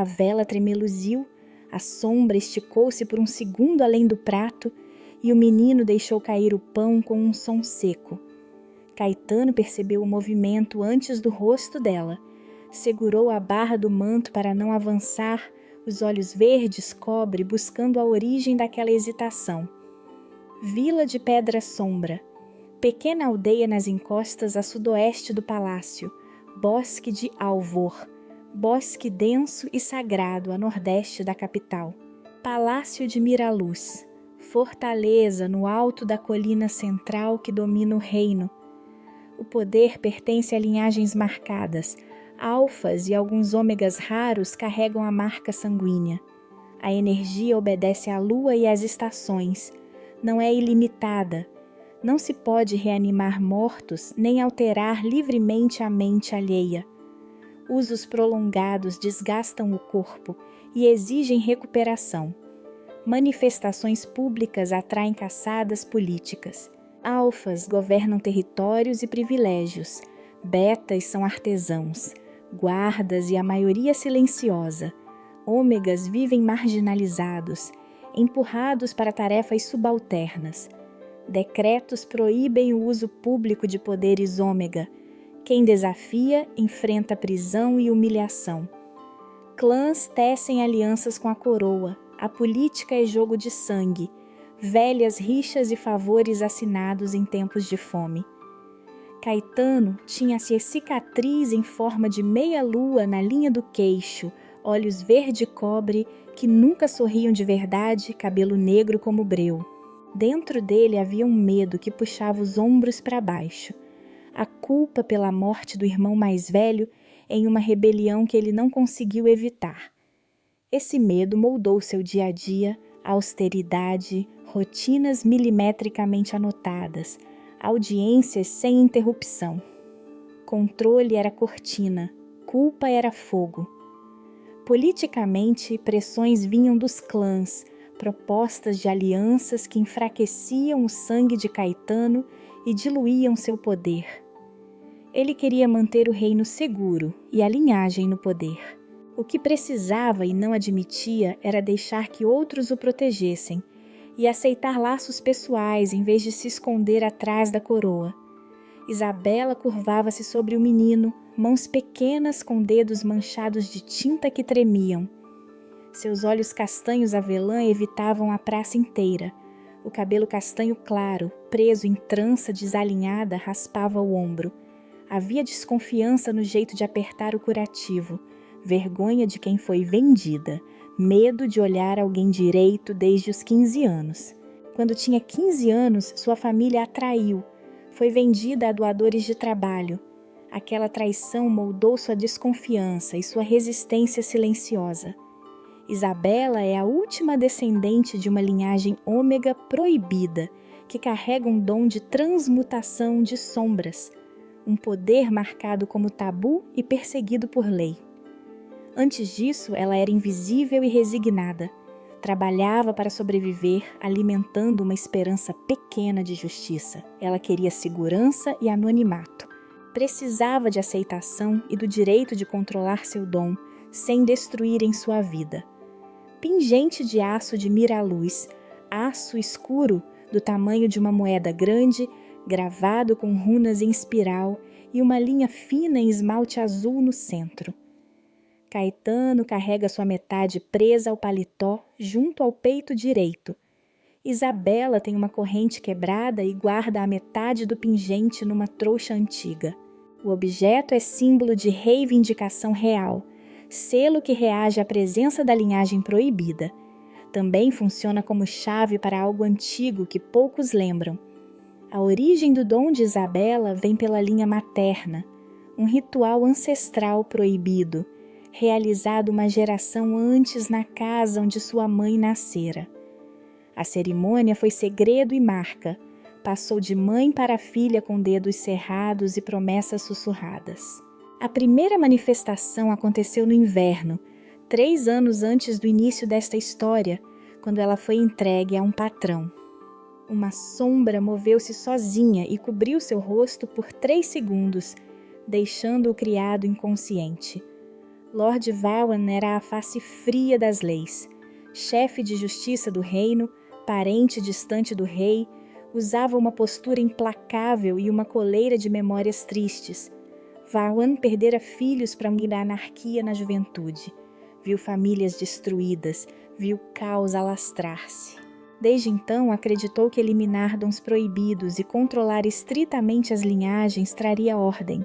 vela tremeluziu, a sombra esticou-se por um segundo além do prato e o menino deixou cair o pão com um som seco. Caetano percebeu o movimento antes do rosto dela. Segurou a barra do manto para não avançar, os olhos verdes cobre buscando a origem daquela hesitação. Vila de Pedra Sombra, pequena aldeia nas encostas a sudoeste do palácio, bosque de Alvor, bosque denso e sagrado a nordeste da capital. Palácio de Miraluz, fortaleza no alto da colina central que domina o reino. O poder pertence a linhagens marcadas. Alfas e alguns ômegas raros carregam a marca sanguínea. A energia obedece à lua e às estações. Não é ilimitada. Não se pode reanimar mortos nem alterar livremente a mente alheia. Usos prolongados desgastam o corpo e exigem recuperação. Manifestações públicas atraem caçadas políticas. Alfas governam territórios e privilégios. Betas são artesãos. Guardas e a maioria silenciosa. Ômegas vivem marginalizados, empurrados para tarefas subalternas. Decretos proíbem o uso público de poderes ômega. Quem desafia enfrenta prisão e humilhação. Clãs tecem alianças com a coroa. A política é jogo de sangue. Velhas rixas e favores assinados em tempos de fome. Caetano tinha-se a cicatriz em forma de meia-lua na linha do queixo, olhos verde cobre que nunca sorriam de verdade, cabelo negro como breu. Dentro dele havia um medo que puxava os ombros para baixo. A culpa pela morte do irmão mais velho em uma rebelião que ele não conseguiu evitar. Esse medo moldou seu dia a dia, austeridade, rotinas milimetricamente anotadas, audiências sem interrupção. Controle era cortina, culpa era fogo. Politicamente, pressões vinham dos clãs, propostas de alianças que enfraqueciam o sangue de Caetano e diluíam seu poder. Ele queria manter o reino seguro e a linhagem no poder. O que precisava e não admitia era deixar que outros o protegessem e aceitar laços pessoais em vez de se esconder atrás da coroa. Isabela curvava-se sobre o menino, mãos pequenas com dedos manchados de tinta que tremiam. Seus olhos castanhos avelã evitavam a praça inteira. O cabelo castanho claro, preso em trança desalinhada, raspava o ombro. Havia desconfiança no jeito de apertar o curativo, vergonha de quem foi vendida, medo de olhar alguém direito desde os 15 anos. Quando tinha 15 anos, sua família a traiu. Foi vendida a doadores de trabalho. Aquela traição moldou sua desconfiança e sua resistência silenciosa. Isabela é a última descendente de uma linhagem ômega proibida, que carrega um dom de transmutação de sombras, um poder marcado como tabu e perseguido por lei. Antes disso, ela era invisível e resignada. Trabalhava para sobreviver, alimentando uma esperança pequena de justiça. Ela queria segurança e anonimato. Precisava de aceitação e do direito de controlar seu dom, sem destruírem sua vida. Pingente de aço de Miraluz, aço escuro do tamanho de uma moeda grande, gravado com runas em espiral e uma linha fina em esmalte azul no centro. Caetano carrega sua metade presa ao paletó junto ao peito direito. Isabela tem uma corrente quebrada e guarda a metade do pingente numa trouxa antiga. O objeto é símbolo de reivindicação real, selo que reage à presença da linhagem proibida. Também funciona como chave para algo antigo que poucos lembram. A origem do dom de Isabela vem pela linha materna, um ritual ancestral proibido, realizado uma geração antes na casa onde sua mãe nascera. A cerimônia foi segredo e marca, passou de mãe para filha com dedos cerrados e promessas sussurradas. A primeira manifestação aconteceu no inverno, 3 anos antes do início desta história, quando ela foi entregue a um patrão. Uma sombra moveu-se sozinha e cobriu seu rosto por 3 segundos, deixando o criado inconsciente. Lord Vaughan era a face fria das leis. Chefe de justiça do reino, parente distante do rei, usava uma postura implacável e uma coleira de memórias tristes. Vaughan perdera filhos para a anarquia na juventude. Viu famílias destruídas, viu caos alastrar-se. Desde então, acreditou que eliminar dons proibidos e controlar estritamente as linhagens traria ordem.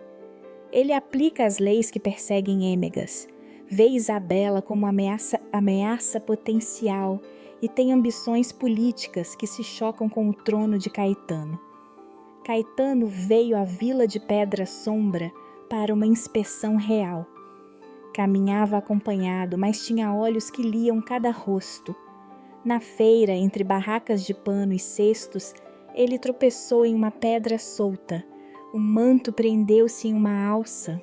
Ele aplica as leis que perseguem êmegas, vê Isabela como ameaça potencial e tem ambições políticas que se chocam com o trono de Caetano. Caetano veio à Vila de Pedra Sombra para uma inspeção real. Caminhava acompanhado, mas tinha olhos que liam cada rosto. Na feira, entre barracas de pano e cestos, ele tropeçou em uma pedra solta. O manto prendeu-se em uma alça.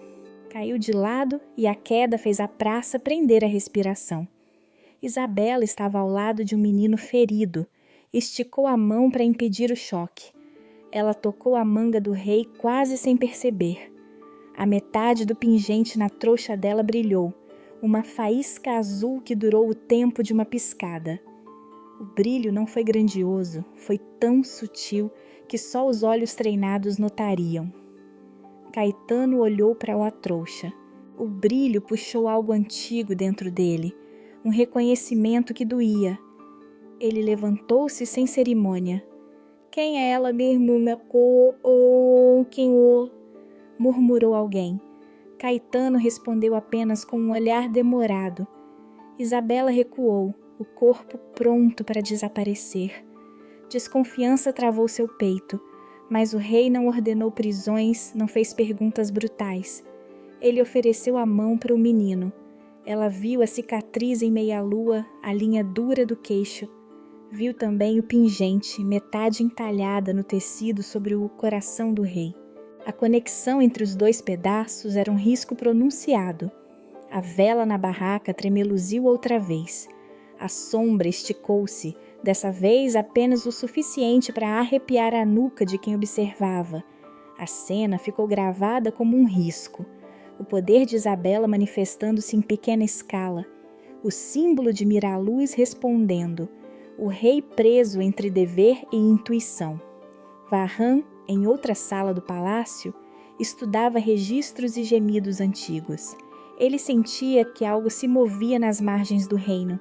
Caiu de lado e a queda fez a praça prender a respiração. Isabela estava ao lado de um menino ferido. Esticou a mão para impedir o choque. Ela tocou a manga do rei quase sem perceber. A metade do pingente na trouxa dela brilhou, uma faísca azul que durou o tempo de uma piscada. O brilho não foi grandioso, foi tão sutil que só os olhos treinados notariam. Caetano olhou para a trouxa. O brilho puxou algo antigo dentro dele, um reconhecimento que doía. Ele levantou-se sem cerimônia. Quem é ela mesmo, murmurou alguém. Caetano respondeu apenas com um olhar demorado. Isabela recuou, o corpo pronto para desaparecer. Desconfiança travou seu peito, mas o rei não ordenou prisões, não fez perguntas brutais. Ele ofereceu a mão para o menino. Ela viu a cicatriz em meia-lua, a linha dura do queixo. Viu também o pingente, metade entalhada no tecido sobre o coração do rei. A conexão entre os dois pedaços era um risco pronunciado. A vela na barraca tremeluziu outra vez. A sombra esticou-se, dessa vez apenas o suficiente para arrepiar a nuca de quem observava. A cena ficou gravada como um risco. O poder de Isabela manifestando-se em pequena escala. O símbolo de Miraluz respondendo. O rei preso entre dever e intuição. Vahan, em outra sala do palácio, estudava registros e gemidos antigos. Ele sentia que algo se movia nas margens do reino.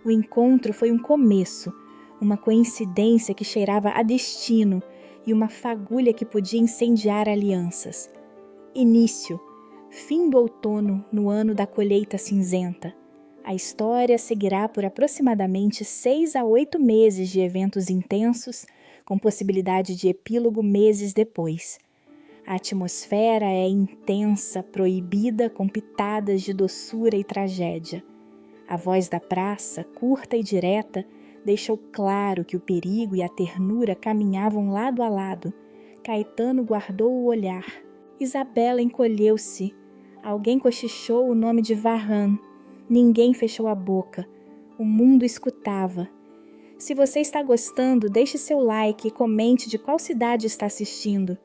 O encontro foi um começo, uma coincidência que cheirava a destino e uma fagulha que podia incendiar alianças. Início, fim do outono no ano da colheita cinzenta. A história seguirá por aproximadamente 6 a 8 meses de eventos intensos, com possibilidade de epílogo meses depois. A atmosfera é intensa, proibida, com pitadas de doçura e tragédia. A voz da praça, curta e direta, deixou claro que o perigo e a ternura caminhavam lado a lado. Caetano guardou o olhar. Isabela encolheu-se. Alguém cochichou o nome de Vahan. Ninguém fechou a boca. O mundo escutava. Se você está gostando, deixe seu like e comente de qual cidade está assistindo.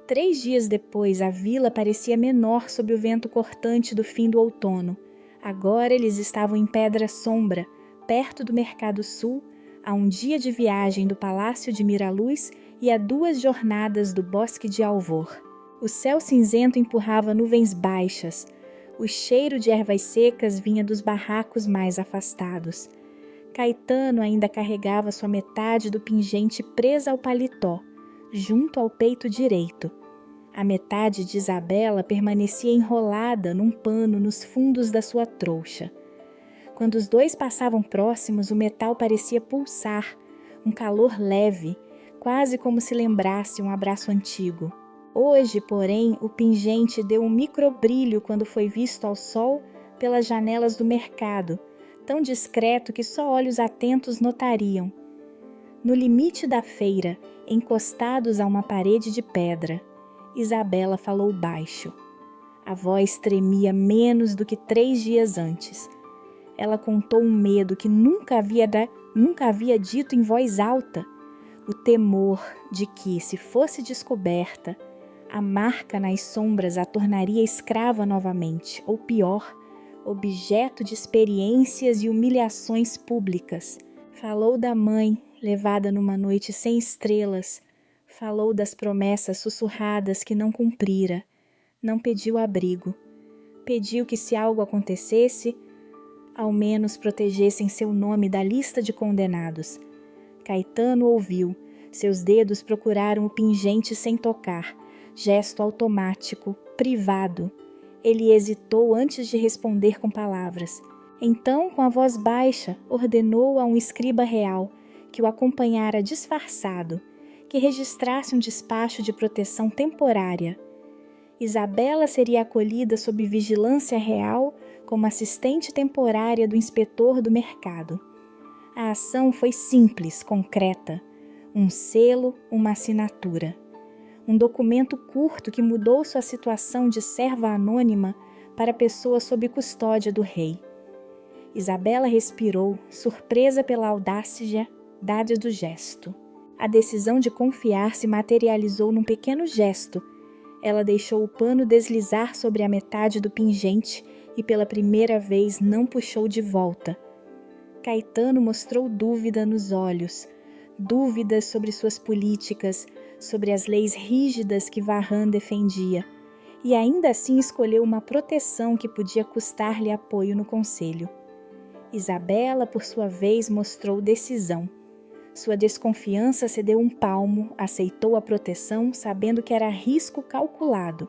3 dias depois, a vila parecia menor sob o vento cortante do fim do outono. Agora eles estavam em Pedra Sombra, perto do Mercado Sul, a 1 dia de viagem do Palácio de Miraluz e a 2 jornadas do Bosque de Alvor. O céu cinzento empurrava nuvens baixas. O cheiro de ervas secas vinha dos barracos mais afastados. Caetano ainda carregava sua metade do pingente presa ao paletó, junto ao peito direito. A metade de Isabela permanecia enrolada num pano nos fundos da sua trouxa. Quando os dois passavam próximos, o metal parecia pulsar, um calor leve, quase como se lembrasse um abraço antigo. Hoje, porém, o pingente deu um microbrilho quando foi visto ao sol pelas janelas do mercado, tão discreto que só olhos atentos notariam. No limite da feira, encostados a uma parede de pedra, Isabela falou baixo. A voz tremia menos do que 3 dias antes. Ela contou um medo que nunca havia dito em voz alta. O temor de que, se fosse descoberta, a marca nas sombras a tornaria escrava novamente, ou pior, objeto de experiências e humilhações públicas. Falou da mãe, levada numa noite sem estrelas. Falou das promessas sussurradas que não cumprira. Não pediu abrigo. Pediu que, se algo acontecesse, ao menos protegessem seu nome da lista de condenados. Caetano ouviu. Seus dedos procuraram o pingente sem tocar. Gesto automático, privado. Ele hesitou antes de responder com palavras. Então, com a voz baixa, ordenou a um escriba real que o acompanhara disfarçado, que registrasse um despacho de proteção temporária. Isabela seria acolhida sob vigilância real como assistente temporária do inspetor do mercado. A ação foi simples, concreta. Um selo, uma assinatura. Um documento curto que mudou sua situação de serva anônima para pessoa sob custódia do rei. Isabela respirou, surpresa pela audácia do gesto. A decisão de confiar se materializou num pequeno gesto. Ela deixou o pano deslizar sobre a metade do pingente e pela primeira vez não puxou de volta. Caetano mostrou dúvida nos olhos, dúvidas sobre suas políticas, sobre as leis rígidas que Varran defendia, e ainda assim escolheu uma proteção que podia custar-lhe apoio no conselho. Isabela, por sua vez, mostrou decisão. Sua desconfiança cedeu um palmo, aceitou a proteção, sabendo que era risco calculado.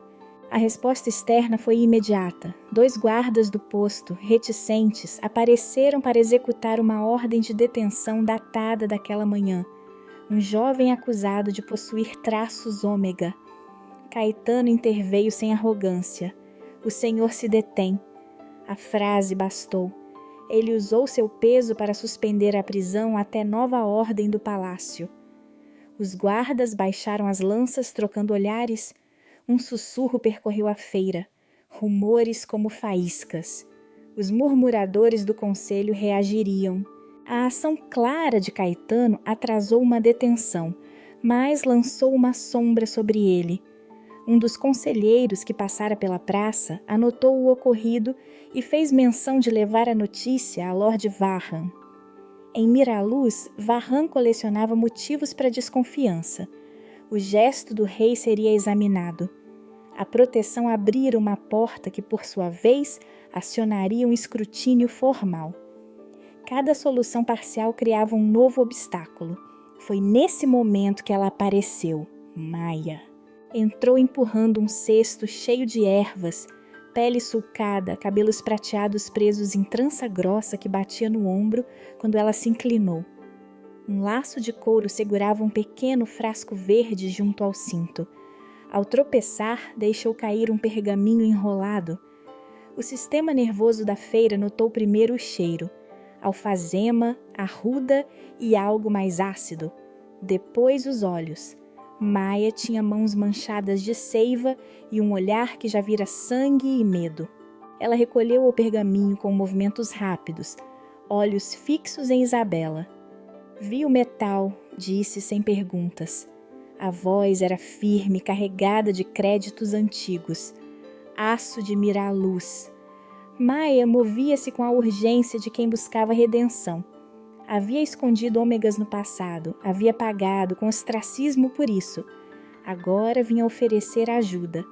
A resposta externa foi imediata. 2 guardas do posto, reticentes, apareceram para executar uma ordem de detenção datada daquela manhã. Um jovem acusado de possuir traços ômega. Caetano interveio sem arrogância. O senhor se detém. A frase bastou. Ele usou seu peso para suspender a prisão até nova ordem do palácio. Os guardas baixaram as lanças, trocando olhares. Um sussurro percorreu a feira, rumores como faíscas. Os murmuradores do conselho reagiriam. A ação clara de Caetano atrasou uma detenção, mas lançou uma sombra sobre ele. Um dos conselheiros que passara pela praça anotou o ocorrido e fez menção de levar a notícia a Lord Varran. Em Miraluz, Varran colecionava motivos para desconfiança. O gesto do rei seria examinado. A proteção abrira uma porta que, por sua vez, acionaria um escrutínio formal. Cada solução parcial criava um novo obstáculo. Foi nesse momento que ela apareceu, Maia. Entrou empurrando um cesto cheio de ervas, pele sulcada, cabelos prateados presos em trança grossa que batia no ombro quando ela se inclinou. Um laço de couro segurava um pequeno frasco verde junto ao cinto. Ao tropeçar, deixou cair um pergaminho enrolado. O sistema nervoso da feira notou primeiro o cheiro, alfazema, arruda e algo mais ácido. Depois os olhos. Maia tinha mãos manchadas de seiva e um olhar que já vira sangue e medo. Ela recolheu o pergaminho com movimentos rápidos, olhos fixos em Isabela. Vi o metal, disse sem perguntas. A voz era firme, carregada de créditos antigos. Aço de Miraluz. Maia movia-se com a urgência de quem buscava redenção. Havia escondido ômegas no passado, havia pagado com ostracismo por isso. Agora vinha oferecer ajuda.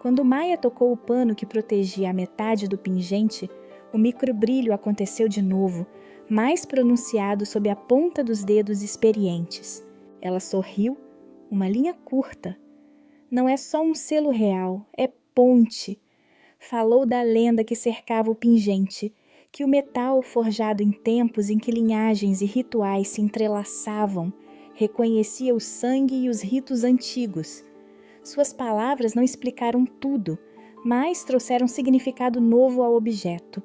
Quando Maia tocou o pano que protegia a metade do pingente, o microbrilho aconteceu de novo, mais pronunciado sob a ponta dos dedos experientes. Ela sorriu, uma linha curta. Não é só um selo real, é ponte. Falou da lenda que cercava o pingente, que o metal forjado em tempos em que linhagens e rituais se entrelaçavam, reconhecia o sangue e os ritos antigos. Suas palavras não explicaram tudo, mas trouxeram significado novo ao objeto.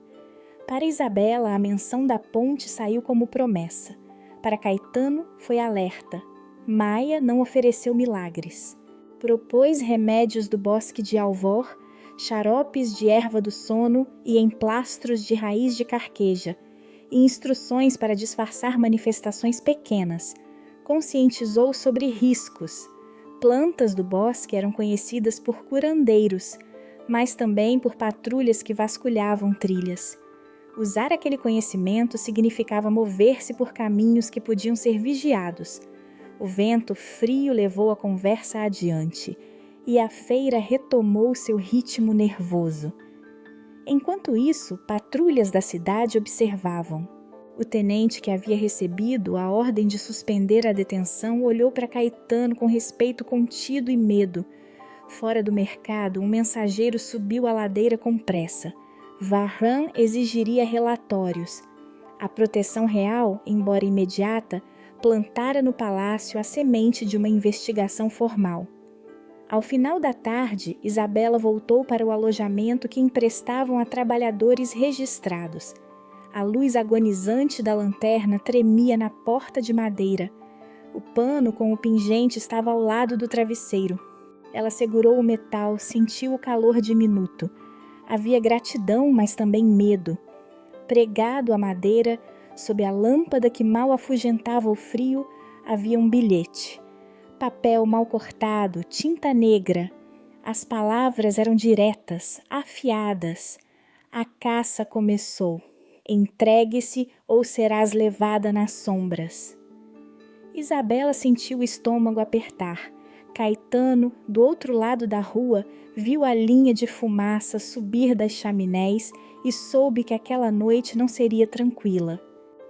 Para Isabela, a menção da ponte saiu como promessa. Para Caetano, foi alerta. Maia não ofereceu milagres. Propôs remédios do bosque de Alvor, xaropes de erva do sono e emplastros de raiz de carqueja, e instruções para disfarçar manifestações pequenas. Conscientizou sobre riscos. Plantas do bosque eram conhecidas por curandeiros, mas também por patrulhas que vasculhavam trilhas. Usar aquele conhecimento significava mover-se por caminhos que podiam ser vigiados. O vento frio levou a conversa adiante, e a feira retomou seu ritmo nervoso. Enquanto isso, patrulhas da cidade observavam. O tenente que havia recebido a ordem de suspender a detenção olhou para Caetano com respeito contido e medo. Fora do mercado, um mensageiro subiu a ladeira com pressa. Varran exigiria relatórios. A proteção real, embora imediata, plantara no palácio a semente de uma investigação formal. Ao final da tarde, Isabela voltou para o alojamento que emprestavam a trabalhadores registrados. A luz agonizante da lanterna tremia na porta de madeira. O pano com o pingente estava ao lado do travesseiro. Ela segurou o metal, sentiu o calor diminuto. Havia gratidão, mas também medo. Pregado à madeira, sob a lâmpada que mal afugentava o frio, havia um bilhete. Papel mal cortado, tinta negra. As palavras eram diretas, afiadas. A caça começou. Entregue-se ou serás levada nas sombras. Isabela sentiu o estômago apertar. Caetano, do outro lado da rua, viu a linha de fumaça subir das chaminés e soube que aquela noite não seria tranquila.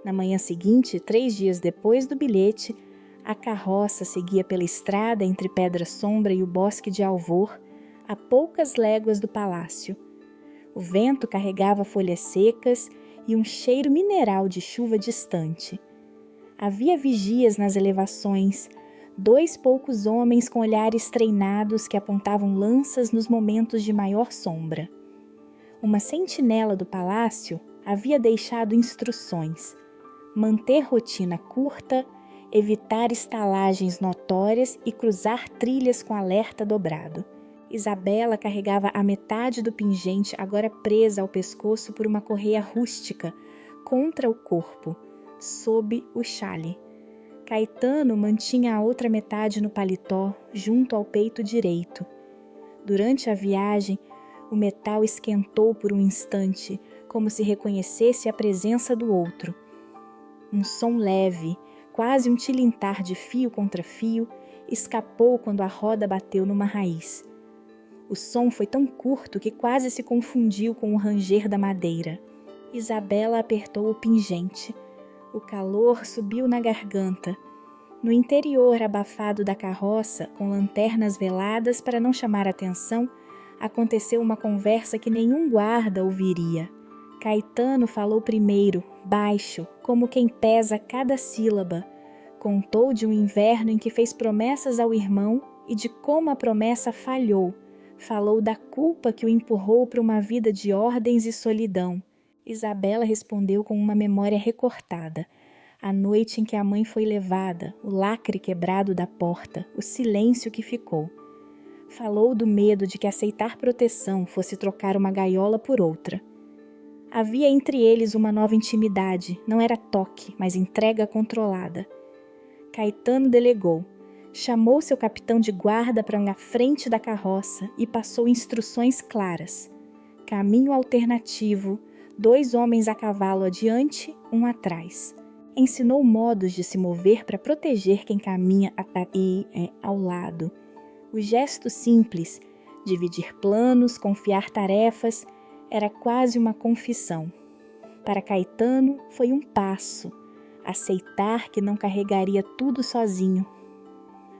Na manhã seguinte, 3 dias depois do bilhete, a carroça seguia pela estrada entre Pedra Sombra e o bosque de Alvor, a poucas léguas do palácio. O vento carregava folhas secas e um cheiro mineral de chuva distante. Havia vigias nas elevações, 2 poucos homens com olhares treinados que apontavam lanças nos momentos de maior sombra. Uma sentinela do palácio havia deixado instruções: manter rotina curta, evitar estalagens notórias e cruzar trilhas com alerta dobrado. Isabela carregava a metade do pingente, agora presa ao pescoço por uma correia rústica, contra o corpo, sob o xale. Caetano mantinha a outra metade no paletó, junto ao peito direito. Durante a viagem, o metal esquentou por um instante, como se reconhecesse a presença do outro. Um som leve, quase um tilintar de fio contra fio, escapou quando a roda bateu numa raiz. O som foi tão curto que quase se confundiu com o ranger da madeira. Isabela apertou o pingente. O calor subiu na garganta. No interior abafado da carroça, com lanternas veladas para não chamar atenção, aconteceu uma conversa que nenhum guarda ouviria. Caetano falou primeiro, baixo, como quem pesa cada sílaba. Contou de um inverno em que fez promessas ao irmão e de como a promessa falhou. Falou da culpa que o empurrou para uma vida de ordens e solidão. Isabela respondeu com uma memória recortada. A noite em que a mãe foi levada, o lacre quebrado da porta, o silêncio que ficou. Falou do medo de que aceitar proteção fosse trocar uma gaiola por outra. Havia entre eles uma nova intimidade, não era toque, mas entrega controlada. Caetano delegou. Chamou seu capitão de guarda para a frente da carroça e passou instruções claras. Caminho alternativo, 2 homens a cavalo adiante, um atrás. Ensinou modos de se mover para proteger quem caminha ao lado. O gesto simples, dividir planos, confiar tarefas, era quase uma confissão. Para Caetano foi um passo, aceitar que não carregaria tudo sozinho.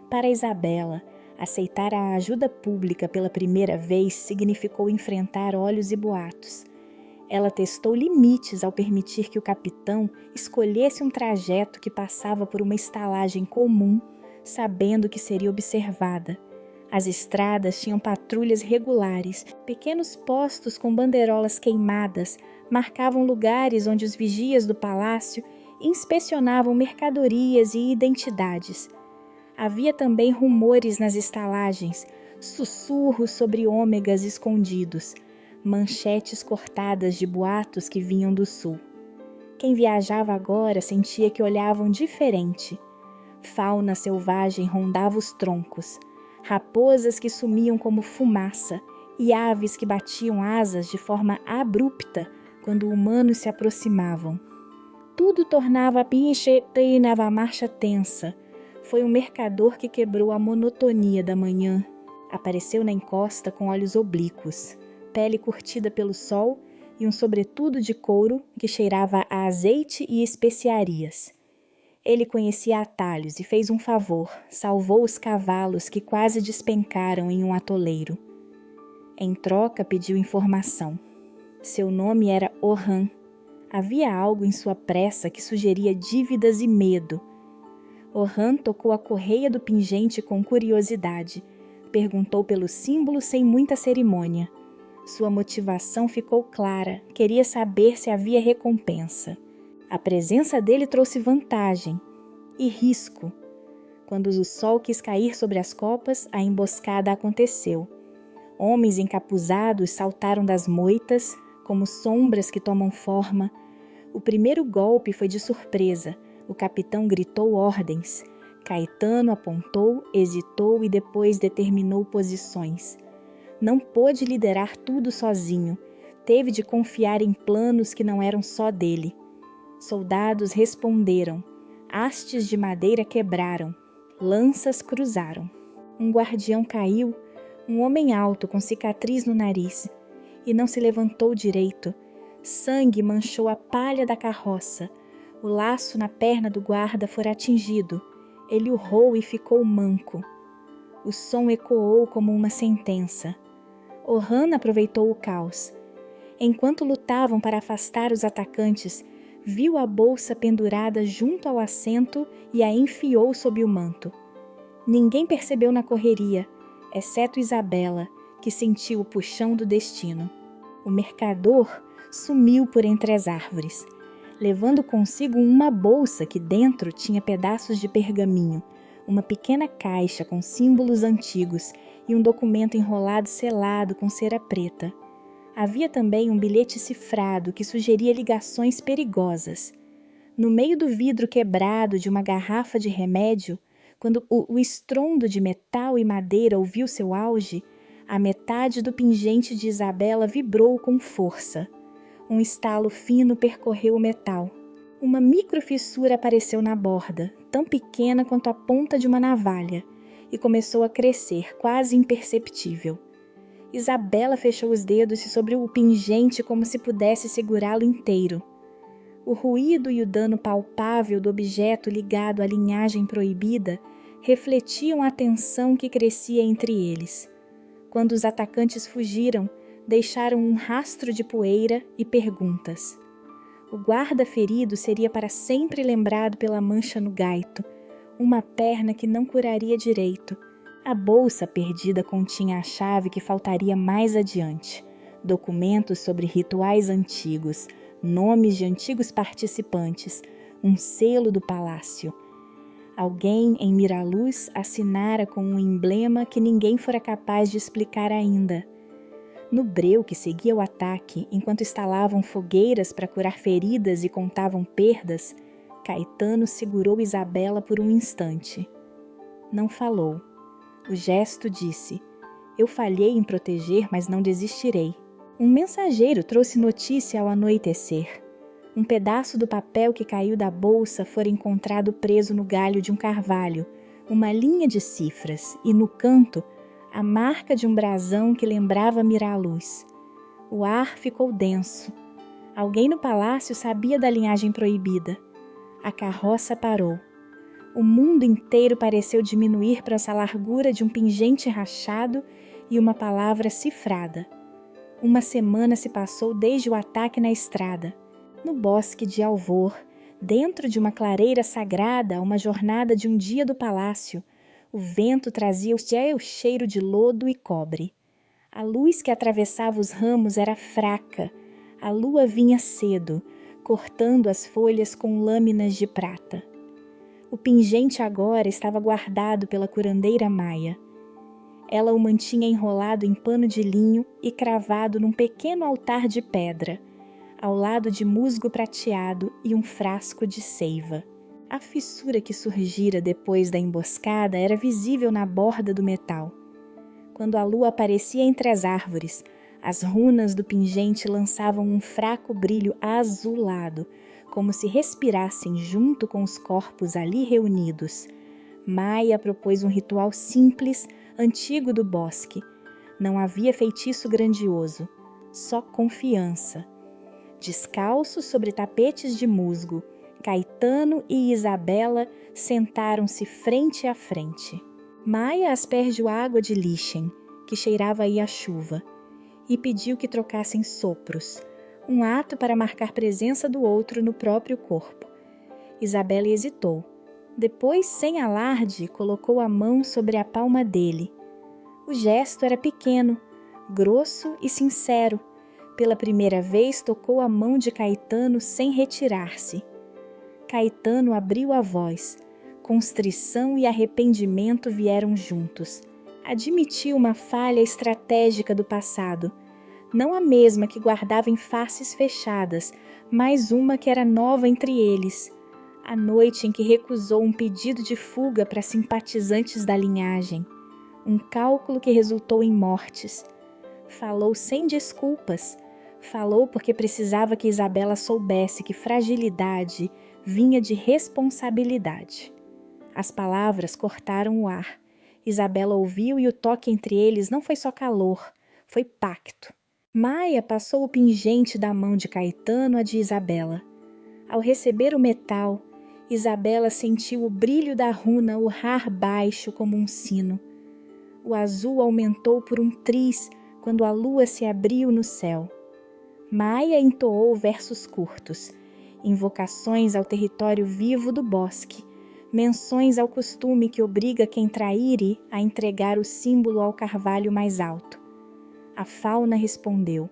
Para Isabela, aceitar a ajuda pública pela primeira vez significou enfrentar olhos e boatos. Ela testou limites ao permitir que o capitão escolhesse um trajeto que passava por uma estalagem comum, sabendo que seria observada. As estradas tinham patrulhas regulares, pequenos postos com bandeirolas queimadas marcavam lugares onde os vigias do palácio inspecionavam mercadorias e identidades. Havia também rumores nas estalagens, sussurros sobre ômegas escondidos, manchetes cortadas de boatos que vinham do sul. Quem viajava agora sentia que olhavam diferente. Fauna selvagem rondava os troncos, raposas que sumiam como fumaça, e aves que batiam asas de forma abrupta quando humanos se aproximavam. Tudo tornava a marcha tensa. Foi um mercador que quebrou a monotonia da manhã. Apareceu na encosta com olhos oblíquos, pele curtida pelo sol e um sobretudo de couro que cheirava a azeite e especiarias. Ele conhecia atalhos e fez um favor, salvou os cavalos que quase despencaram em um atoleiro. Em troca, pediu informação. Seu nome era Orhan. Havia algo em sua pressa que sugeria dívidas e medo. Orhan tocou a correia do pingente com curiosidade. Perguntou pelo símbolo sem muita cerimônia. Sua motivação ficou clara. Queria saber se havia recompensa. A presença dele trouxe vantagem e risco. Quando o sol quis cair sobre as copas, a emboscada aconteceu. Homens encapuzados saltaram das moitas, como sombras que tomam forma. O primeiro golpe foi de surpresa. O capitão gritou ordens. Caetano apontou, hesitou e depois determinou posições. Não pôde liderar tudo sozinho. Teve de confiar em planos que não eram só dele. Soldados responderam. Hastes de madeira quebraram. Lanças cruzaram. Um guardião caiu, um homem alto com cicatriz no nariz, e não se levantou direito. Sangue manchou a palha da carroça. O laço na perna do guarda fora atingido. Ele urrou e ficou manco. O som ecoou como uma sentença. Orhan aproveitou o caos. Enquanto lutavam para afastar os atacantes, viu a bolsa pendurada junto ao assento e a enfiou sob o manto. Ninguém percebeu na correria, exceto Isabela, que sentiu o puxão do destino. O mercador sumiu por entre as árvores, levando consigo uma bolsa que dentro tinha pedaços de pergaminho, uma pequena caixa com símbolos antigos e um documento enrolado selado com cera preta. Havia também um bilhete cifrado que sugeria ligações perigosas. No meio do vidro quebrado de uma garrafa de remédio, quando o estrondo de metal e madeira ouviu seu auge, a metade do pingente de Isabela vibrou com força. Um estalo fino percorreu o metal. Uma microfissura apareceu na borda, tão pequena quanto a ponta de uma navalha, e começou a crescer, quase imperceptível. Isabela fechou os dedos sobre o pingente como se pudesse segurá-lo inteiro. O ruído e o dano palpável do objeto ligado à linhagem proibida refletiam a tensão que crescia entre eles. Quando os atacantes fugiram, deixaram um rastro de poeira e perguntas. O guarda ferido seria para sempre lembrado pela mancha no gaito, uma perna que não curaria direito. A bolsa perdida continha a chave que faltaria mais adiante, documentos sobre rituais antigos, nomes de antigos participantes, um selo do palácio. Alguém em Miraluz assinara com um emblema que ninguém fora capaz de explicar ainda. No breu que seguia o ataque, enquanto instalavam fogueiras para curar feridas e contavam perdas, Caetano segurou Isabela por um instante. Não falou. O gesto disse: eu falhei em proteger, mas não desistirei. Um mensageiro trouxe notícia ao anoitecer. Um pedaço do papel que caiu da bolsa fora encontrado preso no galho de um carvalho, uma linha de cifras e, no canto, a marca de um brasão que lembrava Miraluz. O ar ficou denso. Alguém no palácio sabia da linhagem proibida. A carroça parou. O mundo inteiro pareceu diminuir para essa largura de um pingente rachado e uma palavra cifrada. Uma semana se passou desde o ataque na estrada. No bosque de Alvor, dentro de uma clareira sagrada, uma jornada de um dia do palácio, o vento trazia o cheiro de lodo e cobre. A luz que atravessava os ramos era fraca. A lua vinha cedo, cortando as folhas com lâminas de prata. O pingente agora estava guardado pela curandeira Maia. Ela o mantinha enrolado em pano de linho e cravado num pequeno altar de pedra, ao lado de musgo prateado e um frasco de seiva. A fissura que surgira depois da emboscada era visível na borda do metal. Quando a lua aparecia entre as árvores, as runas do pingente lançavam um fraco brilho azulado, como se respirassem junto com os corpos ali reunidos. Maia propôs um ritual simples, antigo do bosque. Não havia feitiço grandioso, só confiança. Descalços sobre tapetes de musgo, Caetano e Isabela sentaram-se frente a frente. Maia aspergiu água de lichen, que cheirava aí a chuva, e pediu que trocassem sopros, um ato para marcar presença do outro no próprio corpo. Isabela hesitou. Depois, sem alarde, colocou a mão sobre a palma dele. O gesto era pequeno, grosso e sincero. Pela primeira vez tocou a mão de Caetano sem retirar-se. Caetano abriu a voz. Constrição e arrependimento vieram juntos. Admitiu uma falha estratégica do passado, não a mesma que guardava em faces fechadas, mas uma que era nova entre eles. A noite em que recusou um pedido de fuga para simpatizantes da linhagem. Um cálculo que resultou em mortes. Falou sem desculpas. Falou porque precisava que Isabela soubesse que fragilidade vinha de responsabilidade. As palavras cortaram o ar. Isabela ouviu e o toque entre eles não foi só calor, foi pacto. Maia passou o pingente da mão de Caetano à de Isabela. Ao receber o metal, Isabela sentiu o brilho da runa urrar baixo como um sino. O azul aumentou por um triz quando a lua se abriu no céu. Maia entoou versos curtos, invocações ao território vivo do bosque, menções ao costume que obriga quem traíre a entregar o símbolo ao carvalho mais alto. A fauna respondeu.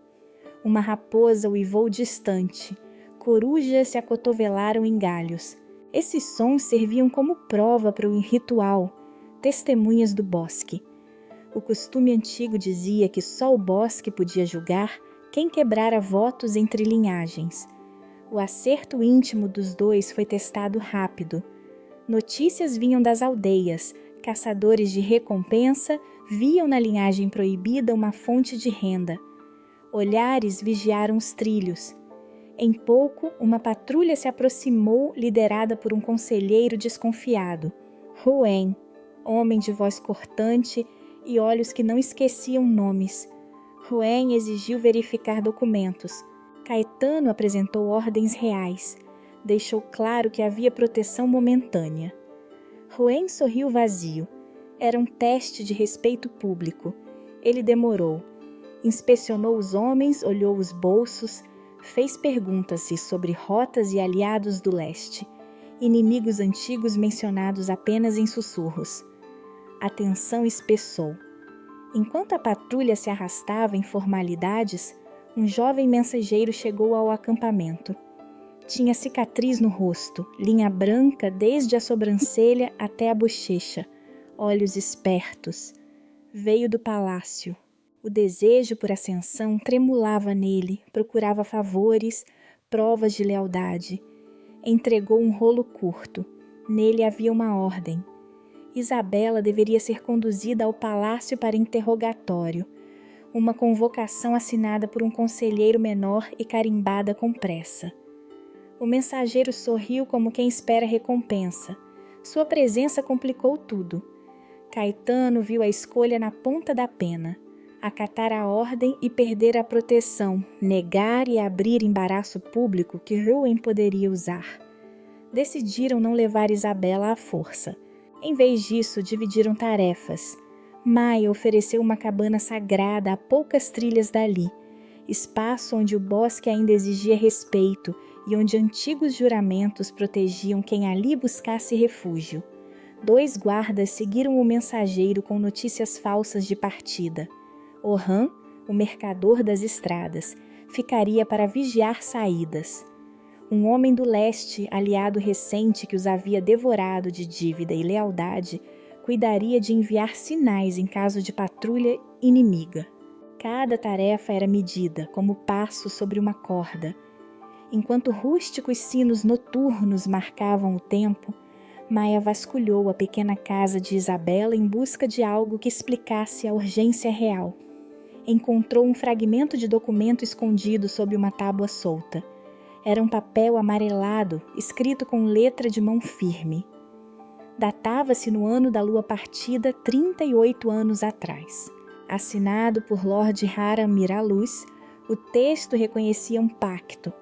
Uma raposa uivou distante. Corujas se acotovelaram em galhos. Esses sons serviam como prova para o ritual, testemunhas do bosque. O costume antigo dizia que só o bosque podia julgar quem quebrara votos entre linhagens. O acerto íntimo dos dois foi testado rápido. Notícias vinham das aldeias. Caçadores de recompensa viam na linhagem proibida uma fonte de renda. Olhares vigiaram os trilhos. Em pouco, uma patrulha se aproximou, liderada por um conselheiro desconfiado. Ruen, homem de voz cortante e olhos que não esqueciam nomes. Ruen exigiu verificar documentos. Caetano apresentou ordens reais. Deixou claro que havia proteção momentânea. Ruen sorriu vazio. Era um teste de respeito público. Ele demorou. Inspecionou os homens, olhou os bolsos, fez perguntas sobre rotas e aliados do leste, inimigos antigos mencionados apenas em sussurros. A tensão espessou. Enquanto a patrulha se arrastava em formalidades, um jovem mensageiro chegou ao acampamento. Tinha cicatriz no rosto, linha branca desde a sobrancelha até a bochecha, olhos espertos. Veio do palácio. O desejo por ascensão tremulava nele, procurava favores, provas de lealdade. Entregou um rolo curto. Nele havia uma ordem. Isabela deveria ser conduzida ao palácio para interrogatório. Uma convocação assinada por um conselheiro menor e carimbada com pressa. O mensageiro sorriu como quem espera recompensa. Sua presença complicou tudo. Caetano viu a escolha na ponta da pena. Acatar a ordem e perder a proteção, negar e abrir embaraço público que Ruen poderia usar. Decidiram não levar Isabela à força. Em vez disso, dividiram tarefas. Maia ofereceu uma cabana sagrada a poucas trilhas dali, espaço onde o bosque ainda exigia respeito e onde antigos juramentos protegiam quem ali buscasse refúgio. 2 guardas seguiram o mensageiro com notícias falsas de partida. Orhan, o mercador das estradas, ficaria para vigiar saídas. Um homem do leste, aliado recente que os havia devorado de dívida e lealdade, cuidaria de enviar sinais em caso de patrulha inimiga. Cada tarefa era medida, como passo sobre uma corda. Enquanto rústicos sinos noturnos marcavam o tempo, Maia vasculhou a pequena casa de Isabela em busca de algo que explicasse a urgência real. Encontrou um fragmento de documento escondido sob uma tábua solta. Era um papel amarelado, escrito com letra de mão firme. Datava-se no ano da lua partida 38 anos atrás. Assinado por Lord Hiram Miraluz, o texto reconhecia um pacto.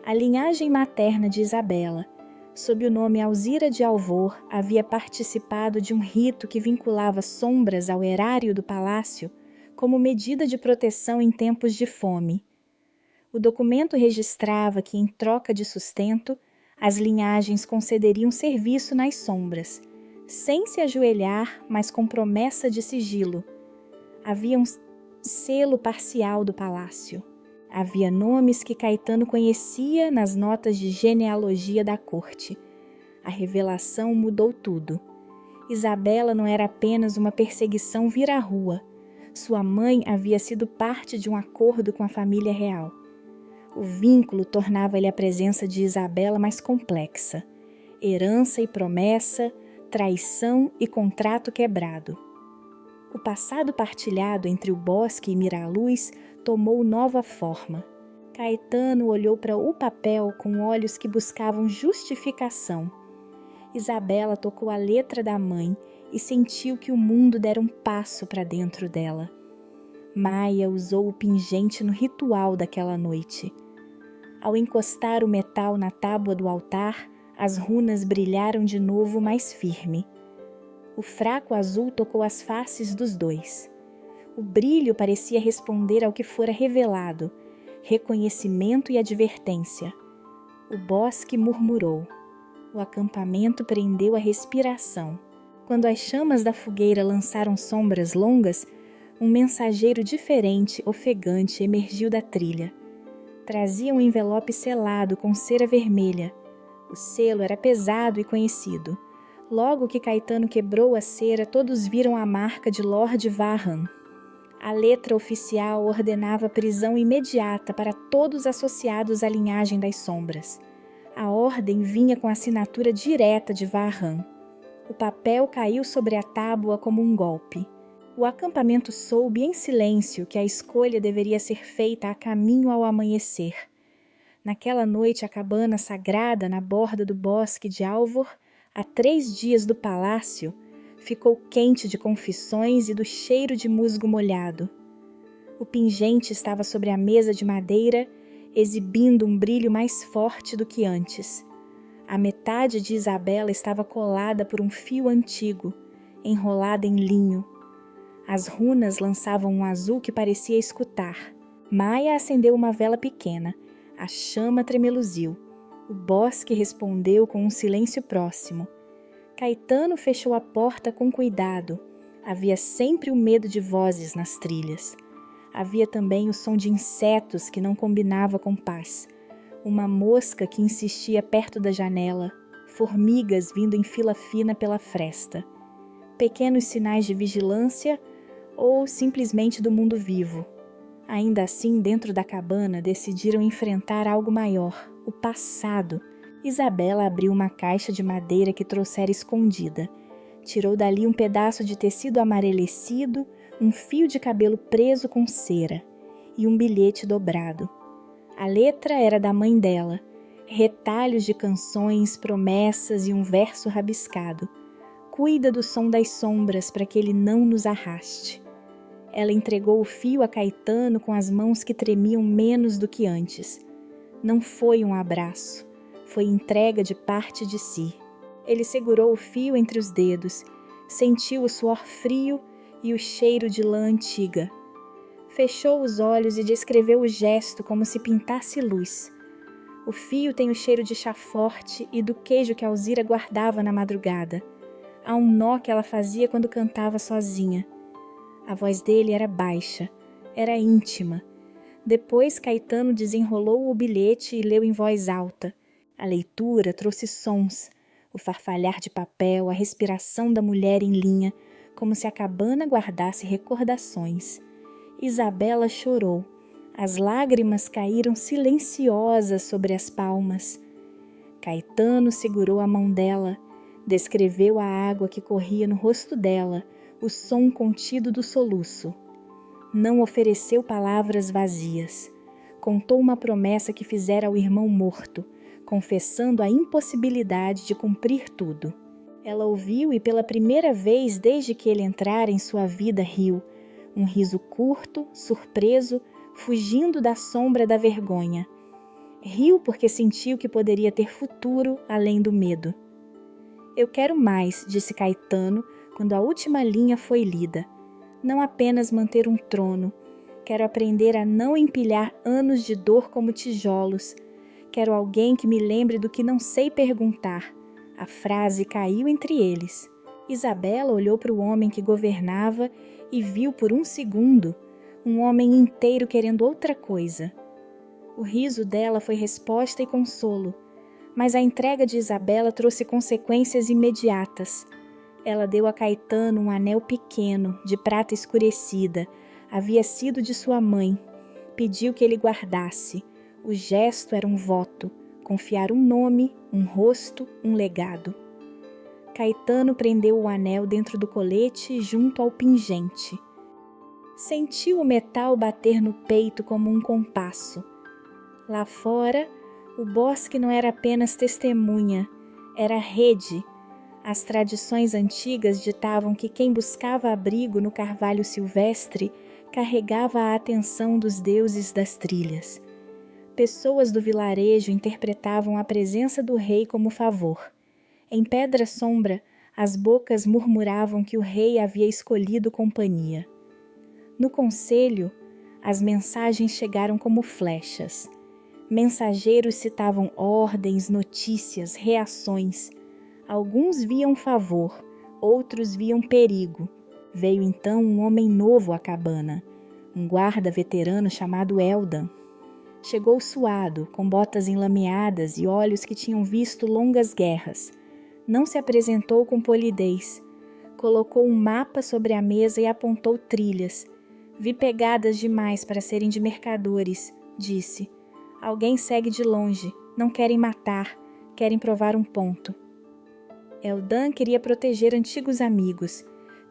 A linhagem materna de Isabela, sob o nome Alzira de Alvor, havia participado de um rito que vinculava sombras ao erário do palácio como medida de proteção em tempos de fome. O documento registrava que, em troca de sustento, as linhagens concederiam serviço nas sombras, sem se ajoelhar, mas com promessa de sigilo. Havia um selo parcial do palácio. Havia nomes que Caetano conhecia nas notas de genealogia da corte. A revelação mudou tudo. Isabela não era apenas uma perseguição vira-rua. Sua mãe havia sido parte de um acordo com a família real. O vínculo tornava-lhe a presença de Isabela mais complexa. Herança e promessa, traição e contrato quebrado. O passado partilhado entre o Bosque e Miraluz tomou nova forma. Caetano olhou para o papel com olhos que buscavam justificação. Isabela tocou a letra da mãe e sentiu que o mundo dera um passo para dentro dela. Maia usou o pingente no ritual daquela noite. Ao encostar o metal na tábua do altar, as runas brilharam de novo mais firme. O fraco azul tocou as faces dos dois. O brilho parecia responder ao que fora revelado, reconhecimento e advertência. O Bosque murmurou. O acampamento prendeu a respiração. Quando as chamas da fogueira lançaram sombras longas, um mensageiro diferente, ofegante, emergiu da trilha. Trazia um envelope selado com cera vermelha. O selo era pesado e conhecido. Logo que Caetano quebrou a cera, todos viram a marca de Lord Varham. A letra oficial ordenava prisão imediata para todos associados à linhagem das sombras. A ordem vinha com a assinatura direta de Varham. O papel caiu sobre a tábua como um golpe. O acampamento soube em silêncio que a escolha deveria ser feita a caminho ao amanhecer. Naquela noite, a cabana sagrada na borda do Bosque de Alvor, a 3 dias do palácio, ficou quente de confissões e do cheiro de musgo molhado. O pingente estava sobre a mesa de madeira, exibindo um brilho mais forte do que antes. A metade de Isabela estava colada por um fio antigo, enrolada em linho. As runas lançavam um azul que parecia escutar. Maia acendeu uma vela pequena. A chama tremeluziu. O Bosque respondeu com um silêncio próximo. Caetano fechou a porta com cuidado. Havia sempre o medo de vozes nas trilhas. Havia também o som de insetos que não combinava com paz. Uma mosca que insistia perto da janela, formigas vindo em fila fina pela fresta. Pequenos sinais de vigilância ou simplesmente do mundo vivo. Ainda assim, dentro da cabana, decidiram enfrentar algo maior, o passado. Isabela abriu uma caixa de madeira que trouxera escondida. Tirou dali um pedaço de tecido amarelecido, um fio de cabelo preso com cera e um bilhete dobrado. A letra era da mãe dela, retalhos de canções, promessas e um verso rabiscado. Cuida do som das sombras para que ele não nos arraste. Ela entregou o fio a Caetano com as mãos que tremiam menos do que antes. Não foi um abraço, foi entrega de parte de si. Ele segurou o fio entre os dedos, sentiu o suor frio e o cheiro de lã antiga. Fechou os olhos e descreveu o gesto como se pintasse luz. O fio tem o cheiro de chá forte e do queijo que Alzira guardava na madrugada. Há um nó que ela fazia quando cantava sozinha. A voz dele era baixa, era íntima. Depois Caetano desenrolou o bilhete e leu em voz alta. A leitura trouxe sons, o farfalhar de papel, a respiração da mulher em linha, como se a cabana guardasse recordações. Isabela chorou. As lágrimas caíram silenciosas sobre as palmas. Caetano segurou a mão dela, Descreveu a água que corria no rosto dela, o som contido do soluço. Não ofereceu palavras vazias. Contou uma promessa que fizera ao irmão morto, confessando a impossibilidade de cumprir tudo. Ela ouviu e pela primeira vez desde que ele entrara em sua vida riu, um riso curto, surpreso, fugindo da sombra da vergonha. Riu porque sentiu que poderia ter futuro além do medo. Eu quero mais, disse Caetano, quando a última linha foi lida. Não apenas manter um trono. Quero aprender a não empilhar anos de dor como tijolos. Quero alguém que me lembre do que não sei perguntar. A frase caiu entre eles. Isabela olhou para o homem que governava e viu por um segundo um homem inteiro querendo outra coisa. O riso dela foi resposta e consolo, mas a entrega de Isabela trouxe consequências imediatas. Ela deu a Caetano um anel pequeno, de prata escurecida, havia sido de sua mãe. Pediu que ele guardasse. O gesto era um voto, confiar um nome, um rosto, um legado. Caetano prendeu o anel dentro do colete junto ao pingente. Sentiu o metal bater no peito como um compasso. Lá fora, o bosque não era apenas testemunha, era rede. As tradições antigas ditavam que quem buscava abrigo no carvalho silvestre carregava a atenção dos deuses das trilhas. Pessoas do vilarejo interpretavam a presença do rei como favor. Em Pedra Sombra, as bocas murmuravam que o rei havia escolhido companhia. No conselho, as mensagens chegaram como flechas. Mensageiros citavam ordens, notícias, reações. Alguns viam favor, outros viam perigo. Veio então um homem novo à cabana, um guarda veterano chamado Eldan. Chegou suado, com botas enlameadas e olhos que tinham visto longas guerras. Não se apresentou com polidez. Colocou um mapa sobre a mesa e apontou trilhas. Vi pegadas demais para serem de mercadores, disse. Alguém segue de longe, não querem matar, querem provar um ponto. Eldan queria proteger antigos amigos.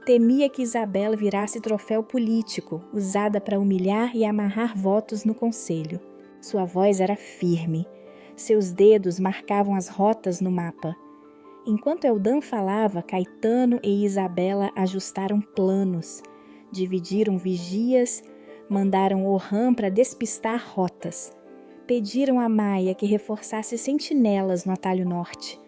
Temia que Isabela virasse troféu político, usada para humilhar e amarrar votos no conselho. Sua voz era firme. Seus dedos marcavam as rotas no mapa. Enquanto Eldan falava, Caetano e Isabela ajustaram planos. Dividiram vigias, mandaram Orhan para despistar rotas. Pediram a Maia que reforçasse sentinelas no atalho norte.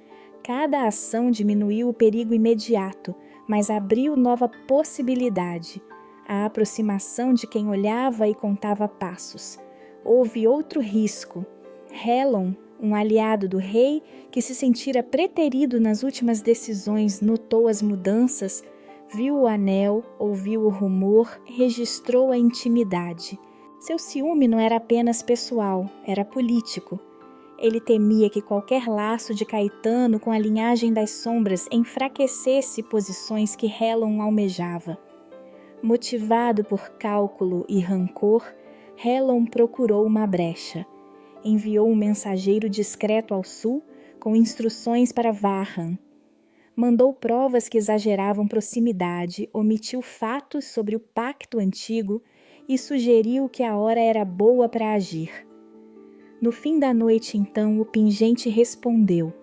Cada ação diminuiu o perigo imediato, mas abriu nova possibilidade, a aproximação de quem olhava e contava passos. Houve outro risco. Helon, um aliado do rei, que se sentira preterido nas últimas decisões, notou as mudanças, viu o anel, ouviu o rumor, registrou a intimidade. Seu ciúme não era apenas pessoal, era político. Ele temia que qualquer laço de Caetano com a linhagem das sombras enfraquecesse posições que Helon almejava. Motivado por cálculo e rancor, Helon procurou uma brecha. Enviou um mensageiro discreto ao sul com instruções para Varran. Mandou provas que exageravam proximidade, omitiu fatos sobre o pacto antigo e sugeriu que a hora era boa para agir. No fim da noite, então, o pingente respondeu.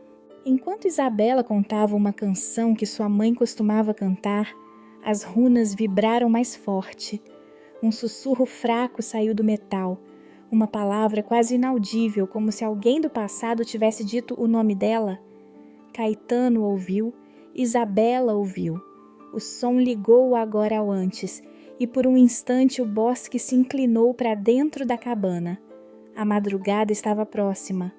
Enquanto Isabela contava uma canção que sua mãe costumava cantar, as runas vibraram mais forte. Um sussurro fraco saiu do metal, uma palavra quase inaudível, como se alguém do passado tivesse dito o nome dela. Caetano ouviu, Isabela ouviu. O som ligou-o agora ao antes, e por um instante o bosque se inclinou para dentro da cabana. A madrugada estava próxima.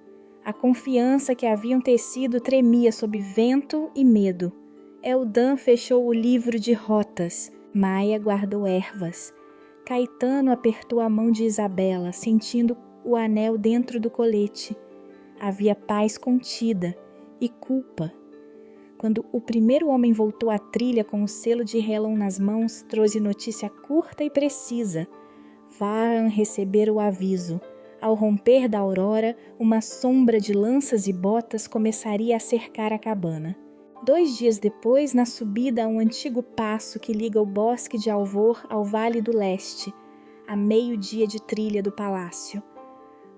A confiança que haviam tecido tremia sob vento e medo. Eldan fechou o livro de rotas. Maia guardou ervas. Caetano apertou a mão de Isabela, sentindo o anel dentro do colete. Havia paz contida e culpa. Quando o primeiro homem voltou à trilha com o selo de Helon nas mãos, trouxe notícia curta e precisa. Varran recebera o aviso. Ao romper da aurora, uma sombra de lanças e botas começaria a cercar a cabana. 2 dias depois, na subida a um antigo passo que liga o bosque de Alvor ao Vale do Leste, a meio-dia de trilha do palácio.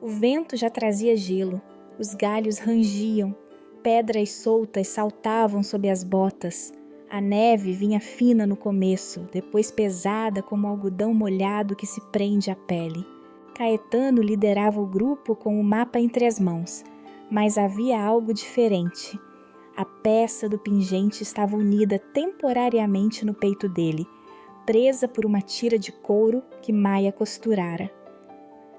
O vento já trazia gelo, os galhos rangiam, pedras soltas saltavam sob as botas. A neve vinha fina no começo, depois pesada como algodão molhado que se prende à pele. Caetano liderava o grupo com o mapa entre as mãos, mas havia algo diferente. A peça do pingente estava unida temporariamente no peito dele, presa por uma tira de couro que Maia costurara.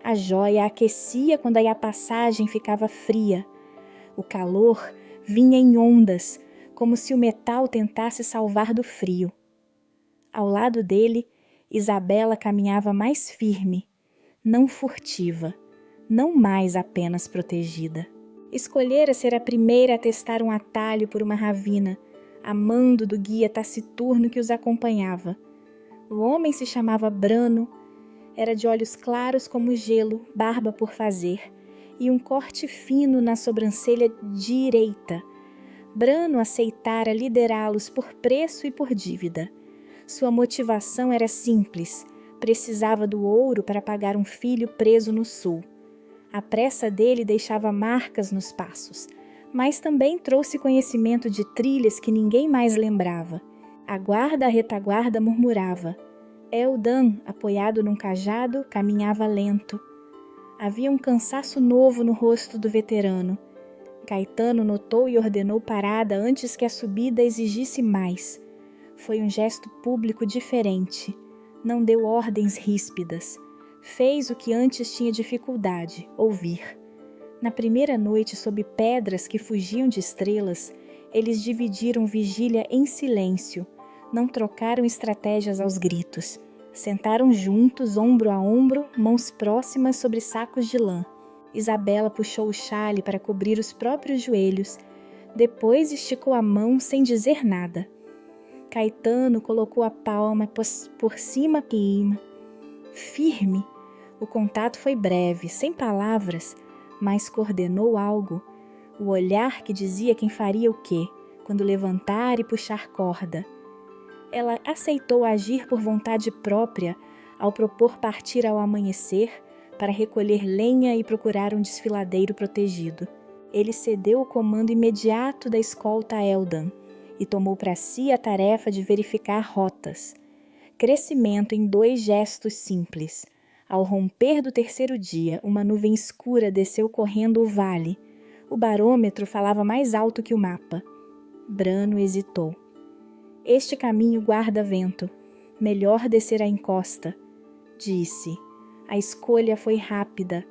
A joia aquecia quando a passagem ficava fria. O calor vinha em ondas, como se o metal tentasse salvar do frio. Ao lado dele, Isabela caminhava mais firme, não furtiva, não mais apenas protegida. Escolhera ser a primeira a testar um atalho por uma ravina, amando do guia taciturno que os acompanhava. O homem se chamava Brano, era de olhos claros como gelo, barba por fazer, e um corte fino na sobrancelha direita. Brano aceitara liderá-los por preço e por dívida. Sua motivação era simples, precisava do ouro para pagar um filho preso no sul. A pressa dele deixava marcas nos passos, mas também trouxe conhecimento de trilhas que ninguém mais lembrava. A guarda à retaguarda murmurava. Eldan, apoiado num cajado, caminhava lento. Havia um cansaço novo no rosto do veterano. Caetano notou e ordenou parada antes que a subida exigisse mais. Foi um gesto público diferente. Não deu ordens ríspidas. Fez o que antes tinha dificuldade, ouvir. Na primeira noite, sob pedras que fugiam de estrelas, eles dividiram vigília em silêncio. Não trocaram estratégias aos gritos. Sentaram juntos, ombro a ombro, mãos próximas sobre sacos de lã. Isabela puxou o xale para cobrir os próprios joelhos. Depois esticou a mão sem dizer nada. Caetano colocou a palma por cima queima. Firme. O contato foi breve, sem palavras, mas coordenou algo. O olhar que dizia quem faria o quê, quando levantar e puxar corda. Ela aceitou agir por vontade própria ao propor partir ao amanhecer para recolher lenha e procurar um desfiladeiro protegido. Ele cedeu o comando imediato da escolta a Eldan e tomou para si a tarefa de verificar rotas. Crescimento em 2 gestos simples. Ao romper do 3º dia, uma nuvem escura desceu correndo o vale. O barômetro falava mais alto que o mapa. Brano hesitou. Este caminho guarda vento. Melhor descer a encosta, disse. A escolha foi rápida.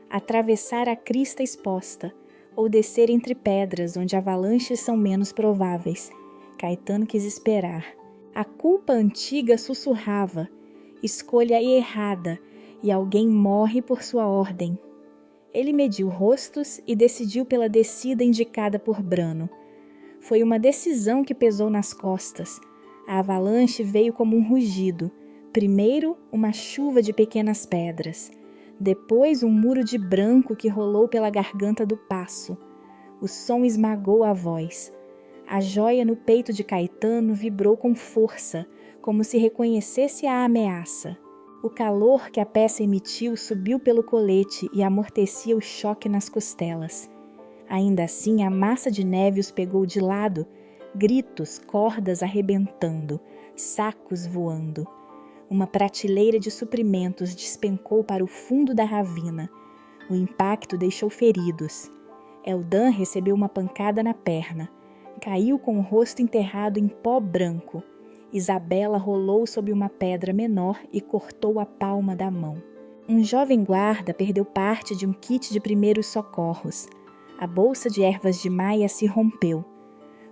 Atravessar a crista exposta, ou descer entre pedras, onde avalanches são menos prováveis. Caetano quis esperar. A culpa antiga sussurrava. Escolha errada, e alguém morre por sua ordem. Ele mediu rostos e decidiu pela descida indicada por Brano. Foi uma decisão que pesou nas costas. A avalanche veio como um rugido. Primeiro, uma chuva de pequenas pedras. Depois, um muro de branco que rolou pela garganta do passo. O som esmagou a voz. A joia no peito de Caetano vibrou com força, como se reconhecesse a ameaça. O calor que a peça emitiu subiu pelo colete e amortecia o choque nas costelas. Ainda assim, a massa de neve os pegou de lado, gritos, cordas arrebentando, sacos voando. Uma prateleira de suprimentos despencou para o fundo da ravina. O impacto deixou feridos. Eldan recebeu uma pancada na perna. Caiu com o rosto enterrado em pó branco. Isabela rolou sob uma pedra menor e cortou a palma da mão. Um jovem guarda perdeu parte de um kit de primeiros socorros. A bolsa de ervas de Maia se rompeu.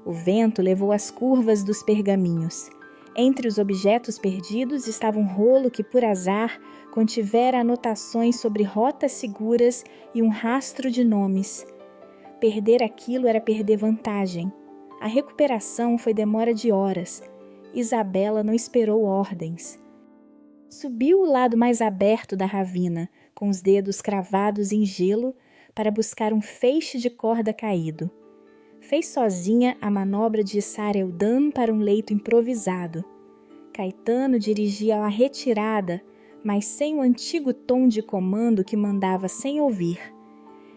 O vento levou as curvas dos pergaminhos. Entre os objetos perdidos estava um rolo que, por azar, contivera anotações sobre rotas seguras e um rastro de nomes. Perder aquilo era perder vantagem. A recuperação foi demora de horas. Isabela não esperou ordens. Subiu o lado mais aberto da ravina, com os dedos cravados em gelo, para buscar um feixe de corda caído. Fez sozinha a manobra de içar Eldam para um leito improvisado. Caetano dirigia a retirada, mas sem o antigo tom de comando que mandava sem ouvir.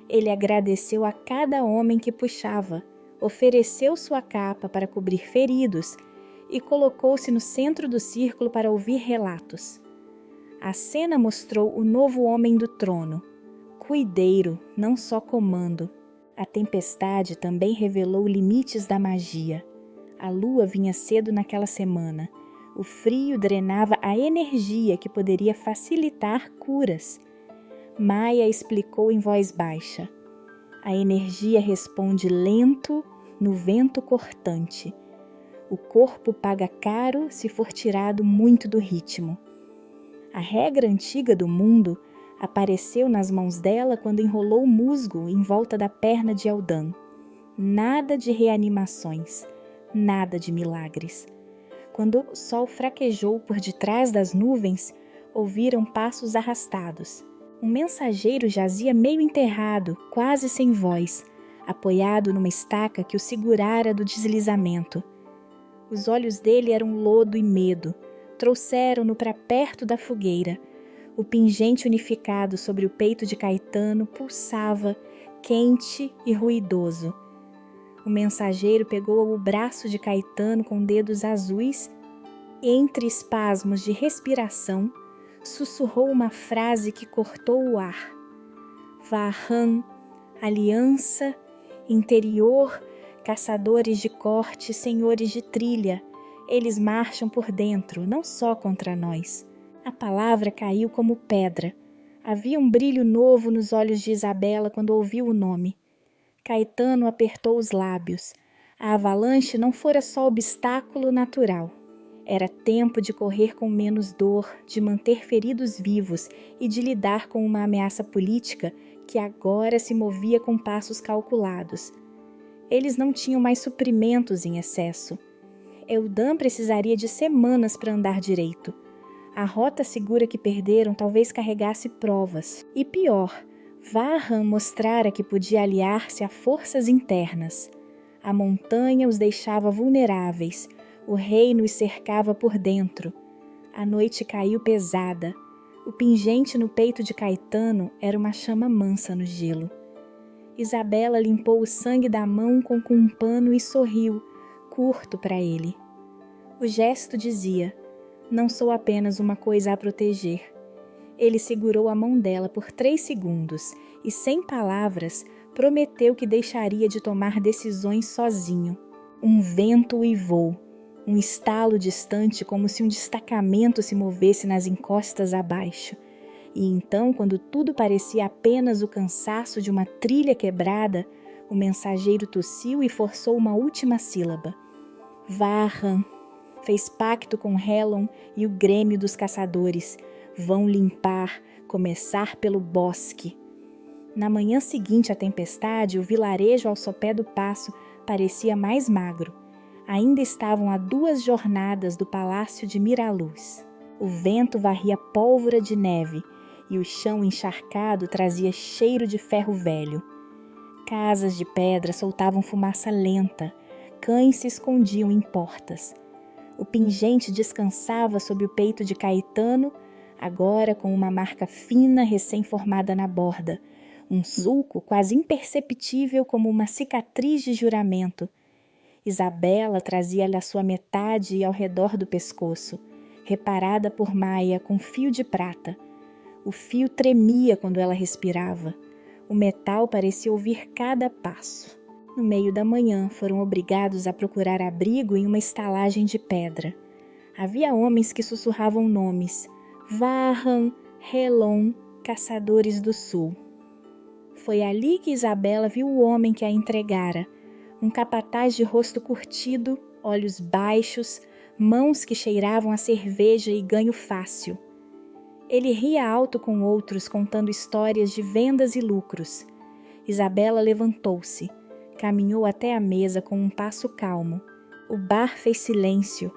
Ele agradeceu a cada homem que puxava, ofereceu sua capa para cobrir feridos e colocou-se no centro do círculo para ouvir relatos. A cena mostrou o novo homem do trono, cuideiro, não só comando. A tempestade também revelou limites da magia. A lua vinha cedo naquela semana. O frio drenava a energia que poderia facilitar curas. Maia explicou em voz baixa. A energia responde lento no vento cortante. O corpo paga caro se for tirado muito do ritmo. A regra antiga do mundo apareceu nas mãos dela quando enrolou o musgo em volta da perna de Eldam. Nada de reanimações, nada de milagres. Quando o sol fraquejou por detrás das nuvens, ouviram passos arrastados. Um mensageiro jazia meio enterrado, quase sem voz, apoiado numa estaca que o segurara do deslizamento. Os olhos dele eram lodo e medo. Trouxeram-no para perto da fogueira. O pingente unificado sobre o peito de Caetano pulsava, quente e ruidoso. O mensageiro pegou o braço de Caetano com dedos azuis e, entre espasmos de respiração, sussurrou uma frase que cortou o ar. Vahan, aliança, interior, caçadores de corte, senhores de trilha, eles marcham por dentro, não só contra nós. A palavra caiu como pedra. Havia um brilho novo nos olhos de Isabela quando ouviu o nome. Caetano apertou os lábios. A avalanche não fora só obstáculo natural. Era tempo de correr com menos dor, de manter feridos vivos e de lidar com uma ameaça política que agora se movia com passos calculados. Eles não tinham mais suprimentos em excesso. Eldam precisaria de semanas para andar direito. A rota segura que perderam talvez carregasse provas. E pior, Vahan mostrara que podia aliar-se a forças internas. A montanha os deixava vulneráveis. O reino os cercava por dentro. A noite caiu pesada. O pingente no peito de Caetano era uma chama mansa no gelo. Isabela limpou o sangue da mão com um pano e sorriu, curto para ele. O gesto dizia: não sou apenas uma coisa a proteger. Ele segurou a mão dela por 3 segundos e, sem palavras, prometeu que deixaria de tomar decisões sozinho. Um vento uivou, um estalo distante como se um destacamento se movesse nas encostas abaixo. E então, quando tudo parecia apenas o cansaço de uma trilha quebrada, o mensageiro tossiu e forçou uma última sílaba. Vahan fez pacto com Helon e o Grêmio dos Caçadores. Vão limpar, começar pelo bosque. Na manhã seguinte à tempestade, o vilarejo ao sopé do paço parecia mais magro. Ainda estavam a 2 jornadas do palácio de Miraluz. O vento varria pólvora de neve e o chão encharcado trazia cheiro de ferro velho. Casas de pedra soltavam fumaça lenta, cães se escondiam em portas. O pingente descansava sob o peito de Caetano, agora com uma marca fina recém-formada na borda, um sulco quase imperceptível como uma cicatriz de juramento. Isabela trazia-lhe a sua metade ao redor do pescoço, reparada por Maia com fio de prata. O fio tremia quando ela respirava. O metal parecia ouvir cada passo. No meio da manhã, foram obrigados a procurar abrigo em uma estalagem de pedra. Havia homens que sussurravam nomes: Vahan, Helon, Caçadores do Sul. Foi ali que Isabela viu o homem que a entregara, um capataz de rosto curtido, olhos baixos, mãos que cheiravam a cerveja e ganho fácil. Ele ria alto com outros, contando histórias de vendas e lucros. Isabela levantou-se, caminhou até a mesa com um passo calmo. O bar fez silêncio.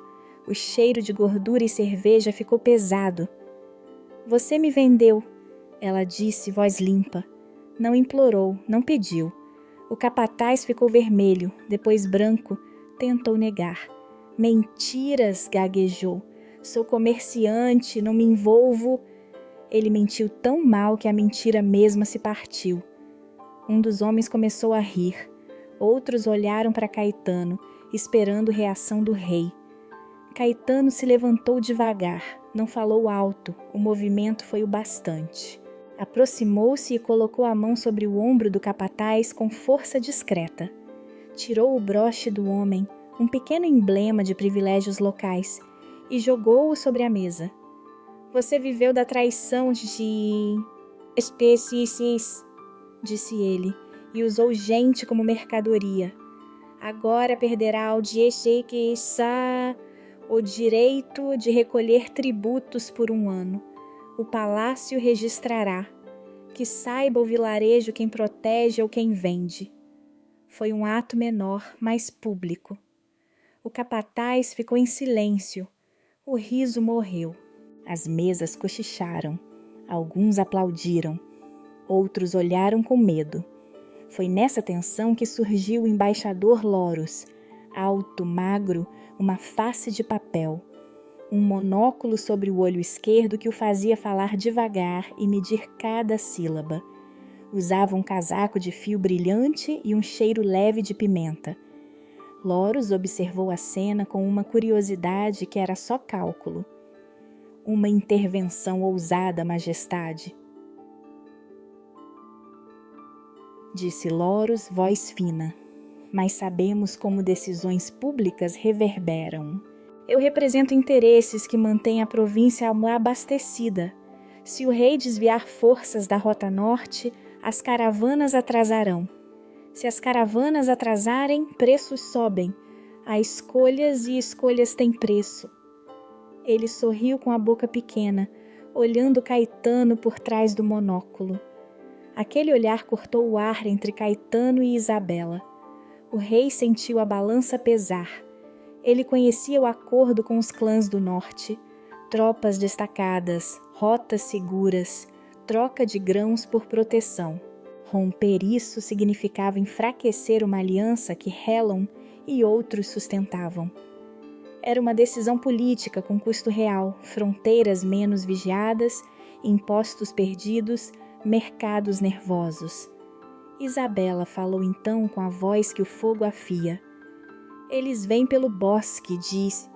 O cheiro de gordura e cerveja ficou pesado. Você me vendeu, ela disse, voz limpa. Não implorou, não pediu. O capataz ficou vermelho, depois branco, tentou negar. Mentiras, gaguejou. Sou comerciante, não me envolvo. Ele mentiu tão mal que a mentira mesma se partiu. Um dos homens começou a rir. Outros olharam para Caetano, esperando reação do rei. Caetano se levantou devagar, não falou alto, o movimento foi o bastante. Aproximou-se e colocou a mão sobre o ombro do capataz com força discreta. Tirou o broche do homem, um pequeno emblema de privilégios locais, e jogou-o sobre a mesa. Você viveu da traição de espécies, disse ele, e usou gente como mercadoria. Agora perderá o direito de recolher tributos por 1 ano. O palácio registrará. Que saiba o vilarejo quem protege ou quem vende. Foi um ato menor, mas público. O capataz ficou em silêncio. O riso morreu. As mesas cochicharam. Alguns aplaudiram. Outros olharam com medo. Foi nessa tensão que surgiu o embaixador Loros, alto, magro, uma face de papel. Um monóculo sobre o olho esquerdo que o fazia falar devagar e medir cada sílaba. Usava um casaco de fio brilhante e um cheiro leve de pimenta. Loros observou a cena com uma curiosidade que era só cálculo. Uma intervenção ousada, majestade. Disse Loros, voz fina. Mas sabemos como decisões públicas reverberam. Eu represento interesses que mantêm a província abastecida. Se o rei desviar forças da rota norte, as caravanas atrasarão. Se as caravanas atrasarem, preços sobem. Há escolhas e escolhas têm preço. Ele sorriu com a boca pequena, olhando Caetano por trás do monóculo. Aquele olhar cortou o ar entre Caetano e Isabela. O rei sentiu a balança pesar. Ele conhecia o acordo com os clãs do norte. Tropas destacadas, rotas seguras, troca de grãos por proteção. Romper isso significava enfraquecer uma aliança que Helon e outros sustentavam. Era uma decisão política com custo real, fronteiras menos vigiadas, impostos perdidos, mercados nervosos. Isabela falou então com a voz que o fogo afia. Eles vêm pelo bosque, disse.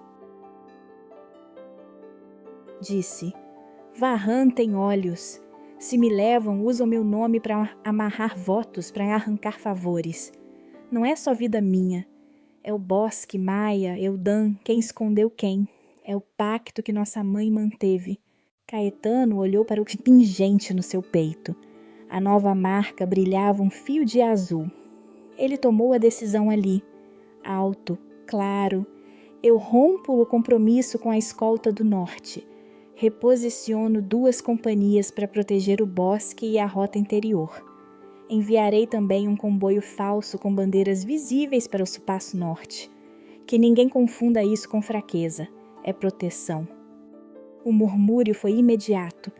Varran tem olhos. Se me levam, usam meu nome para amarrar votos, para arrancar favores. Não é só vida minha. É o bosque, Maia, Eudan, quem escondeu quem. É o pacto que nossa mãe manteve. Caetano olhou para o pingente no seu peito. A nova marca brilhava um fio de azul. Ele tomou a decisão ali. Alto, claro. Eu rompo o compromisso com a escolta do norte. Reposiciono 2 companhias para proteger o bosque e a rota interior. Enviarei também um comboio falso com bandeiras visíveis para o Supaço Norte. Que ninguém confunda isso com fraqueza. É proteção. O murmúrio foi imediato.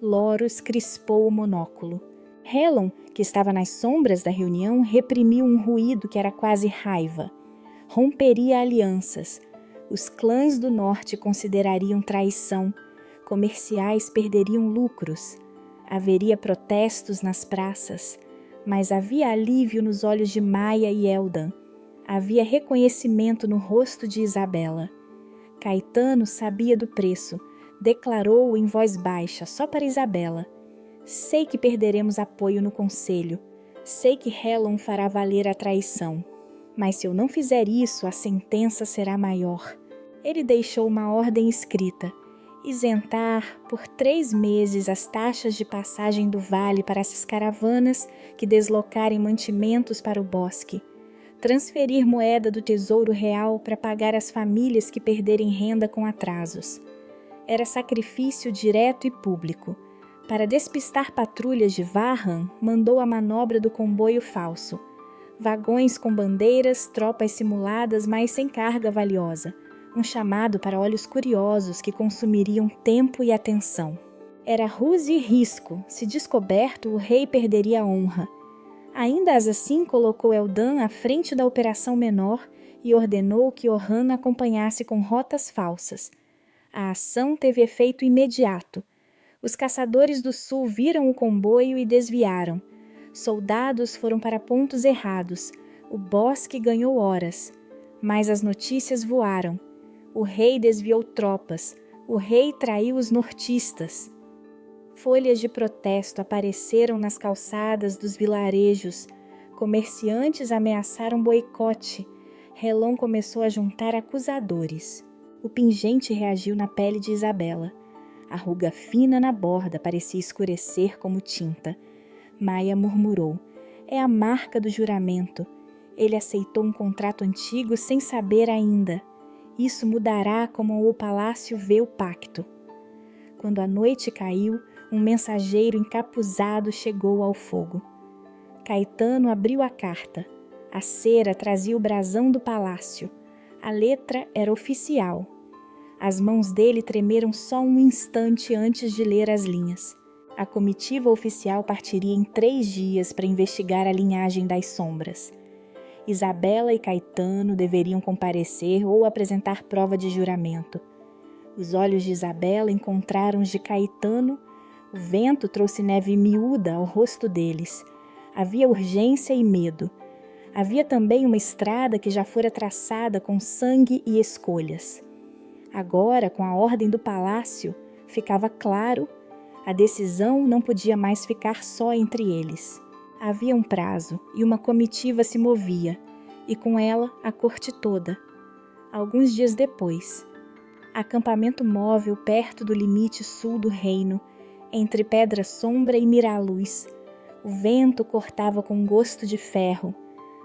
Loros crispou o monóculo. Helon, que estava nas sombras da reunião, reprimiu um ruído que era quase raiva. Romperia alianças. Os clãs do norte considerariam traição. Comerciais perderiam lucros. Haveria protestos nas praças. Mas havia alívio nos olhos de Maia e Eldan. Havia reconhecimento no rosto de Isabela. Caetano sabia do preço. Declarou-o em voz baixa, só para Isabela. Sei que perderemos apoio no conselho. Sei que Helon fará valer a traição. Mas se eu não fizer isso, a sentença será maior. Ele deixou uma ordem escrita. Isentar por 3 meses as taxas de passagem do vale para essas caravanas que deslocarem mantimentos para o bosque. Transferir moeda do tesouro real para pagar as famílias que perderem renda com atrasos. Era sacrifício direto e público. Para despistar patrulhas de Varran, mandou a manobra do comboio falso. Vagões com bandeiras, tropas simuladas, mas sem carga valiosa. Um chamado para olhos curiosos que consumiriam tempo e atenção. Era ruse e risco. Se descoberto, o rei perderia a honra. Ainda assim colocou Eldam à frente da operação menor e ordenou que Orhan acompanhasse com rotas falsas. A ação teve efeito imediato. Os caçadores do sul viram o comboio e desviaram. Soldados foram para pontos errados. O bosque ganhou horas. Mas as notícias voaram. O rei desviou tropas. O rei traiu os nortistas. Folhas de protesto apareceram nas calçadas dos vilarejos. Comerciantes ameaçaram boicote. Helon começou a juntar acusadores. O pingente reagiu na pele de Isabela. A ruga fina na borda parecia escurecer como tinta. Maia murmurou: é a marca do juramento. Ele aceitou um contrato antigo sem saber ainda. Isso mudará como o palácio vê o pacto. Quando a noite caiu, um mensageiro encapuzado chegou ao fogo. Caetano abriu a carta. A cera trazia o brasão do palácio. A letra era oficial. As mãos dele tremeram só um instante antes de ler as linhas. A comitiva oficial partiria em 3 dias para investigar a linhagem das sombras. Isabela e Caetano deveriam comparecer ou apresentar prova de juramento. Os olhos de Isabela encontraram os de Caetano. O vento trouxe neve miúda ao rosto deles. Havia urgência e medo. Havia também uma estrada que já fora traçada com sangue e escolhas. Agora, com a ordem do palácio, ficava claro, a decisão não podia mais ficar só entre eles. Havia um prazo e uma comitiva se movia, e com ela a corte toda. Alguns dias depois, acampamento móvel perto do limite sul do reino, entre Pedra Sombra e Miraluz. O vento cortava com gosto de ferro.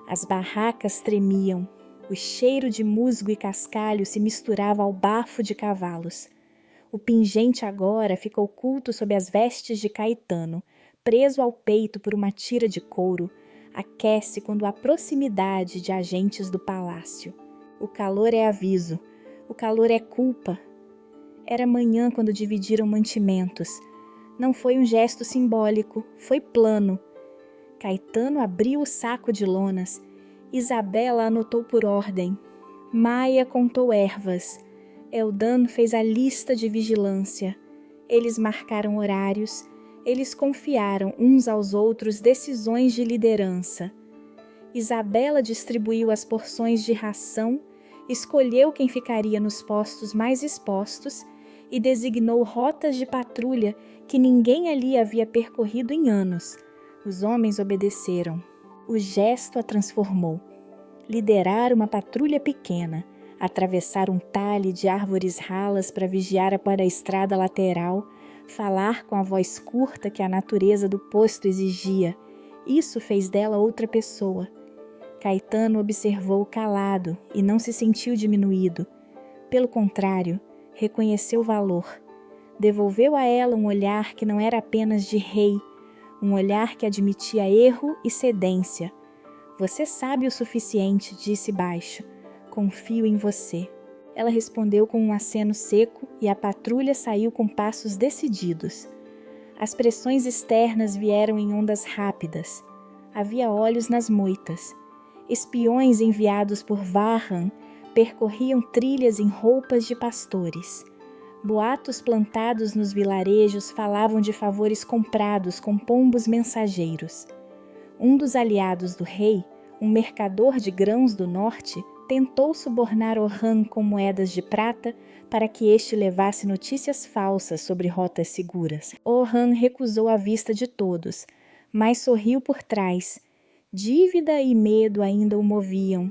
As barracas tremiam. O cheiro de musgo e cascalho se misturava ao bafo de cavalos. O pingente agora fica oculto sob as vestes de Caetano, preso ao peito por uma tira de couro. Aquece quando há proximidade de agentes do palácio. O calor é aviso. O calor é culpa. Era manhã quando dividiram mantimentos. Não foi um gesto simbólico, foi plano. Caetano abriu o saco de lonas. Isabela anotou por ordem. Maia contou ervas. Eldam fez a lista de vigilância. Eles marcaram horários. Eles confiaram uns aos outros decisões de liderança. Isabela distribuiu as porções de ração, escolheu quem ficaria nos postos mais expostos e designou rotas de patrulha que ninguém ali havia percorrido em anos. Os homens obedeceram. O gesto a transformou. Liderar uma patrulha pequena, atravessar um talhe de árvores ralas para vigiar para a estrada lateral, falar com a voz curta que a natureza do posto exigia. Isso fez dela outra pessoa. Caetano observou calado e não se sentiu diminuído. Pelo contrário, reconheceu valor. Devolveu a ela um olhar que não era apenas de rei, um olhar que admitia erro e cedência. Você sabe o suficiente, disse baixo. Confio em você. Ela respondeu com um aceno seco e a patrulha saiu com passos decididos. As pressões externas vieram em ondas rápidas. Havia olhos nas moitas. Espiões enviados por Varran percorriam trilhas em roupas de pastores. Boatos plantados nos vilarejos falavam de favores comprados com pombos mensageiros. Um dos aliados do rei, um mercador de grãos do norte, tentou subornar Orhan com moedas de prata para que este levasse notícias falsas sobre rotas seguras. Orhan recusou a vista de todos, mas sorriu por trás. Dívida e medo ainda o moviam.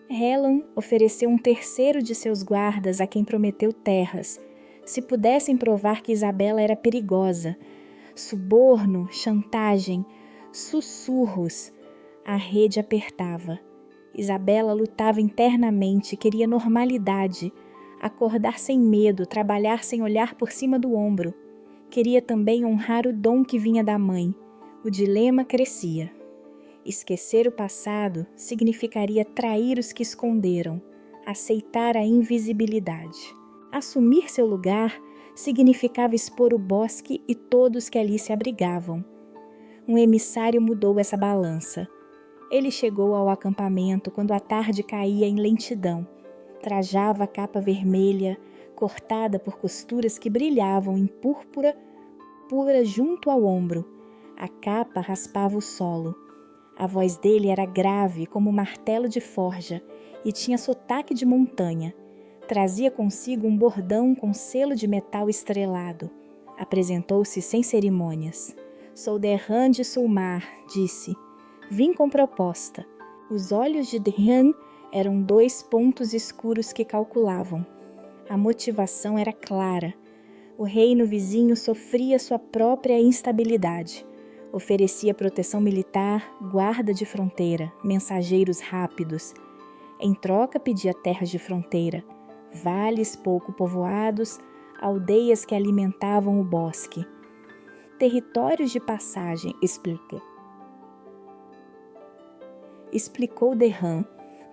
Helon ofereceu um terceiro de seus guardas a quem prometeu terras, se pudessem provar que Isabela era perigosa. Suborno, chantagem, sussurros. A rede apertava. Isabela lutava internamente, queria normalidade, acordar sem medo, trabalhar sem olhar por cima do ombro. Queria também honrar o dom que vinha da mãe. O dilema crescia. Esquecer o passado significaria trair os que esconderam, aceitar a invisibilidade. Assumir seu lugar significava expor o bosque e todos que ali se abrigavam. um emissário mudou essa balança. Ele chegou ao acampamento quando a tarde caía em lentidão. Trajava a capa vermelha, cortada por costuras que brilhavam em púrpura pura junto ao ombro. A capa raspava o solo. A voz dele era grave como martelo de forja e tinha sotaque de montanha. Trazia consigo um bordão com selo de metal estrelado. Apresentou-se sem cerimônias. Sou Derran de Sulmar, disse. Vim com proposta. Os olhos de Derran eram 2 pontos escuros que calculavam. A motivação era clara. O reino vizinho sofria sua própria instabilidade. Oferecia proteção militar, guarda de fronteira, mensageiros rápidos. Em troca pedia terras de fronteira, vales pouco povoados, aldeias que alimentavam o bosque. Territórios de passagem, explicou Derran,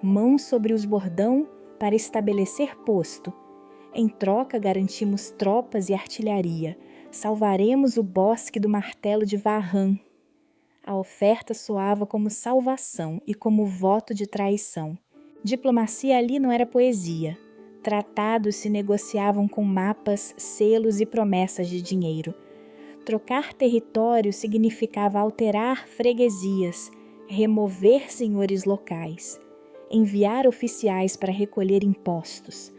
mão sobre os bordão para estabelecer posto. Em troca garantimos tropas e artilharia. Salvaremos o bosque do martelo de Varran. A oferta soava como salvação e como voto de traição. Diplomacia ali não era poesia. Tratados se negociavam com mapas, selos e promessas de dinheiro. Trocar território significava alterar freguesias, remover senhores locais, enviar oficiais para recolher impostos.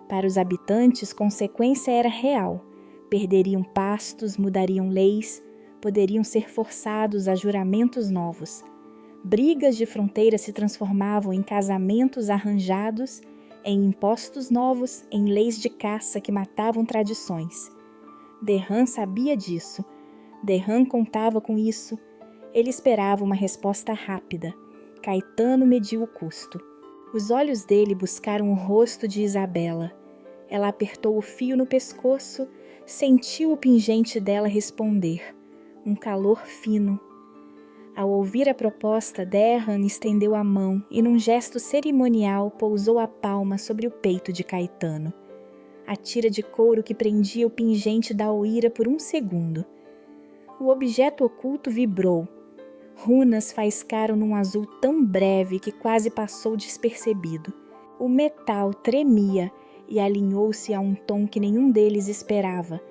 Para os habitantes, consequência era real. Perderiam pastos, mudariam leis, poderiam ser forçados a juramentos novos. Brigas de fronteira se transformavam em casamentos arranjados, em impostos novos, em leis de caça que matavam tradições. Derran sabia disso. Derran contava com isso. Ele esperava uma resposta rápida. Caetano mediu o custo. Os olhos dele buscaram o rosto de Isabela. Ela apertou o fio no pescoço, sentiu o pingente dela responder. Um calor fino. Ao ouvir a proposta, Derran estendeu a mão e, num gesto cerimonial, pousou a palma sobre o peito de Caetano. A tira de couro que prendia o pingente da oira por um segundo. O objeto oculto vibrou. Runas faiscaram num azul tão breve que quase passou despercebido. O metal tremia e alinhou-se a um tom que nenhum deles esperava.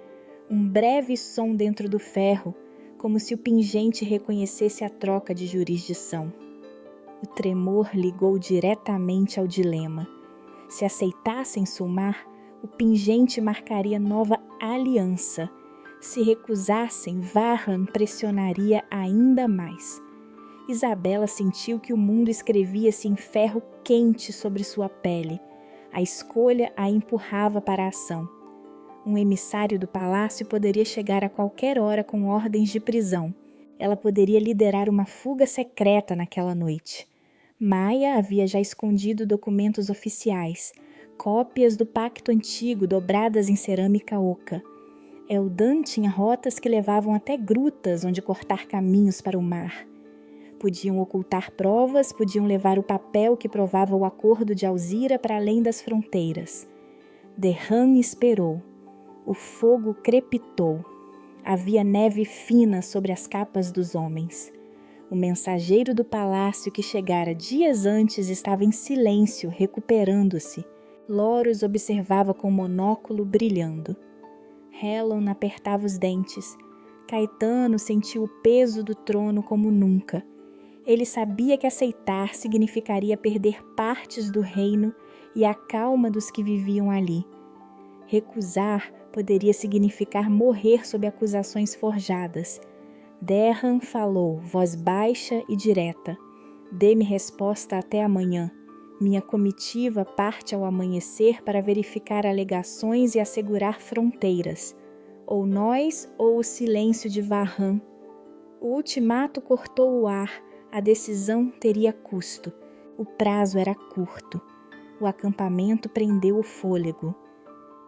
Um breve som dentro do ferro, como se o pingente reconhecesse a troca de jurisdição. O tremor ligou diretamente ao dilema. Se aceitassem Sulmar, o pingente marcaria nova aliança. Se recusassem, Varran pressionaria ainda mais. Isabela sentiu que o mundo escrevia-se em ferro quente sobre sua pele. A escolha a empurrava para a ação. Um emissário do palácio poderia chegar a qualquer hora com ordens de prisão. Ela poderia liderar uma fuga secreta naquela noite. Maia havia já escondido documentos oficiais, cópias do pacto antigo dobradas em cerâmica oca. Eldan tinha rotas que levavam até grutas onde cortar caminhos para o mar. Podiam ocultar provas, podiam levar o papel que provava o acordo de Alzira para além das fronteiras. Derran esperou. O fogo crepitou. Havia neve fina sobre as capas dos homens. O mensageiro do palácio que chegara dias antes estava em silêncio, recuperando-se. Loros observava com o monóculo brilhando. Helon apertava os dentes. Caetano sentiu o peso do trono como nunca. Ele sabia que aceitar significaria perder partes do reino e a calma dos que viviam ali. Recusar poderia significar morrer sob acusações forjadas. Derran falou, voz baixa e direta. Dê-me resposta até amanhã. Minha comitiva parte ao amanhecer para verificar alegações e assegurar fronteiras. Ou nós ou o silêncio de Varran. O ultimato cortou o ar. A decisão teria custo. O prazo era curto. O acampamento prendeu o fôlego.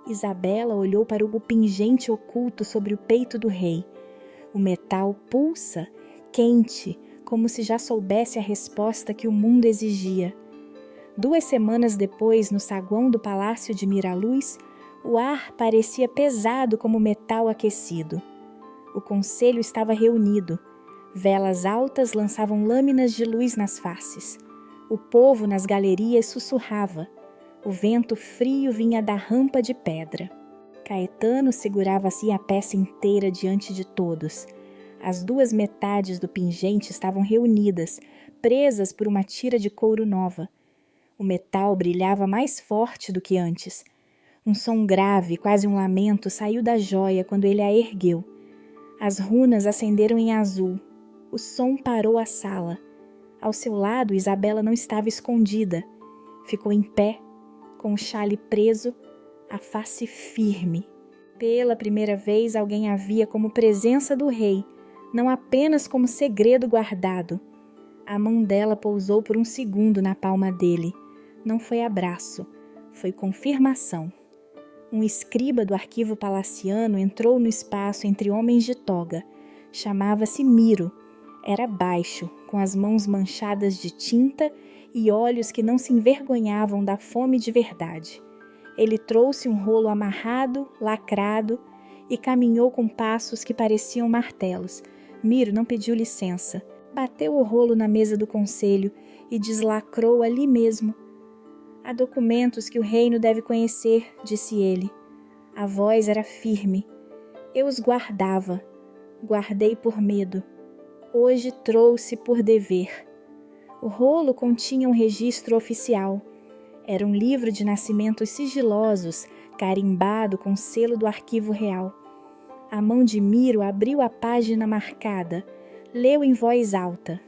Isabela olhou para o pingente oculto sobre o peito do rei. O metal pulsa, quente, como se já soubesse a resposta que o mundo exigia. 2 semanas depois, no saguão do palácio de Miraluz, o ar parecia pesado como metal aquecido. O conselho estava reunido. Velas altas lançavam lâminas de luz nas faces. O povo nas galerias sussurrava. O vento frio vinha da rampa de pedra. Caetano segurava-se a peça inteira diante de todos. As duas metades do pingente estavam reunidas, presas por uma tira de couro nova. O metal brilhava mais forte do que antes. Um som grave, quase um lamento, saiu da joia quando ele a ergueu. As runas acenderam em azul. O som parou a sala. Ao seu lado, Isabela não estava escondida. Ficou em pé, com o xale preso, a face firme. Pela primeira vez, alguém a via como presença do rei, não apenas como segredo guardado. A mão dela pousou por um segundo na palma dele. Não foi abraço, foi confirmação. Um escriba do arquivo palaciano entrou no espaço entre homens de toga. Chamava-se Miro. Era baixo, com as mãos manchadas de tinta e olhos que não se envergonhavam da fome de verdade. Ele trouxe um rolo amarrado, lacrado, e caminhou com passos que pareciam martelos. Miro não pediu licença. Bateu o rolo na mesa do conselho e deslacrou ali mesmo. Há documentos que o reino deve conhecer, disse ele. A voz era firme. Eu os guardava. Guardei por medo. Hoje trouxe por dever. O rolo continha um registro oficial. Era um livro de nascimentos sigilosos, carimbado com selo do arquivo real. A mão de Miro abriu a página marcada. Leu em voz alta.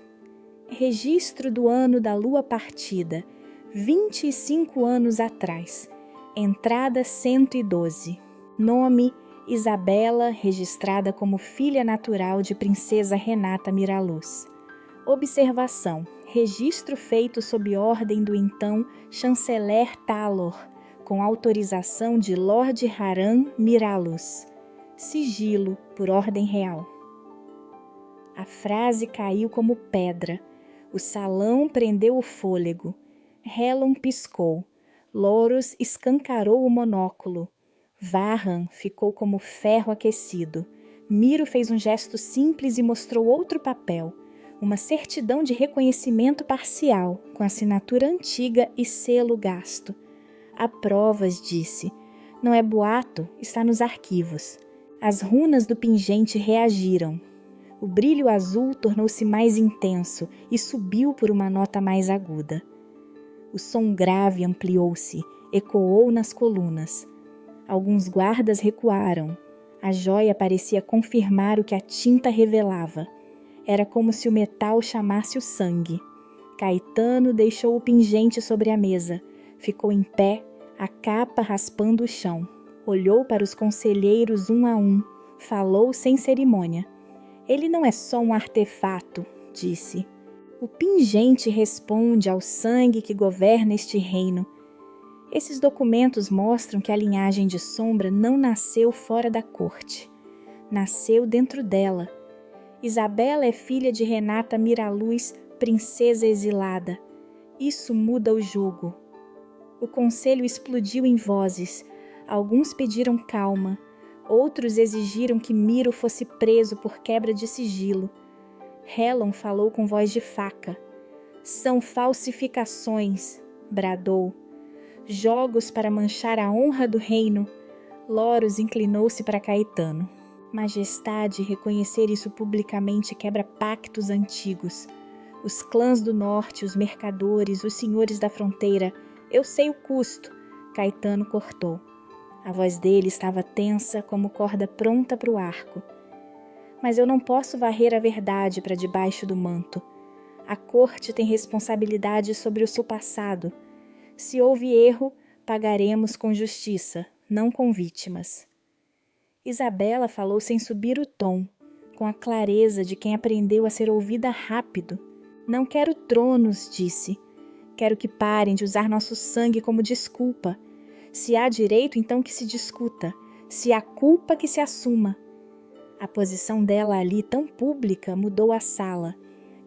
Registro do ano da lua partida, 25 anos atrás. Entrada 112. Nome: Isabela, registrada como filha natural de princesa Renata Miraluz. Observação: registro feito sob ordem do então chanceler Talor, com autorização de Lord Haran Miraluz. Sigilo por ordem real. A frase caiu como pedra. O salão prendeu o fôlego. Helen piscou. Loros escancarou o monóculo. Varran ficou como ferro aquecido. Miro fez um gesto simples e mostrou outro papel. Uma certidão de reconhecimento parcial, com assinatura antiga e selo gasto. Há provas, disse. Não é boato, está nos arquivos. As runas do pingente reagiram. O brilho azul tornou-se mais intenso e subiu por uma nota mais aguda. O som grave ampliou-se, ecoou nas colunas. Alguns guardas recuaram. A joia parecia confirmar o que a tinta revelava. Era como se o metal chamasse o sangue. Caetano deixou o pingente sobre a mesa. Ficou em pé, a capa raspando o chão. Olhou para os conselheiros um a um. Falou sem cerimônia. Ele não é só um artefato, disse. O pingente responde ao sangue que governa este reino. Esses documentos mostram que a linhagem de Sombra não nasceu fora da corte. Nasceu dentro dela. Isabela é filha de Renata Miraluz, princesa exilada. Isso muda o jogo. O conselho explodiu em vozes. Alguns pediram calma. Outros exigiram que Miro fosse preso por quebra de sigilo. Helen falou com voz de faca. São falsificações, bradou. Jogos para manchar a honra do reino. Loros inclinou-se para Caetano. Majestade, reconhecer isso publicamente quebra pactos antigos. Os clãs do norte, os mercadores, os senhores da fronteira. Eu sei o custo. Caetano cortou. A voz dele estava tensa como corda pronta para o arco. Mas eu não posso varrer a verdade para debaixo do manto. A corte tem responsabilidade sobre o seu passado. Se houve erro, pagaremos com justiça, não com vítimas. Isabela falou sem subir o tom, com a clareza de quem aprendeu a ser ouvida rápido. Não quero tronos, disse. Quero que parem de usar nosso sangue como desculpa. Se há direito, então que se discuta. Se há culpa, que se assuma. A posição dela ali, tão pública, mudou a sala.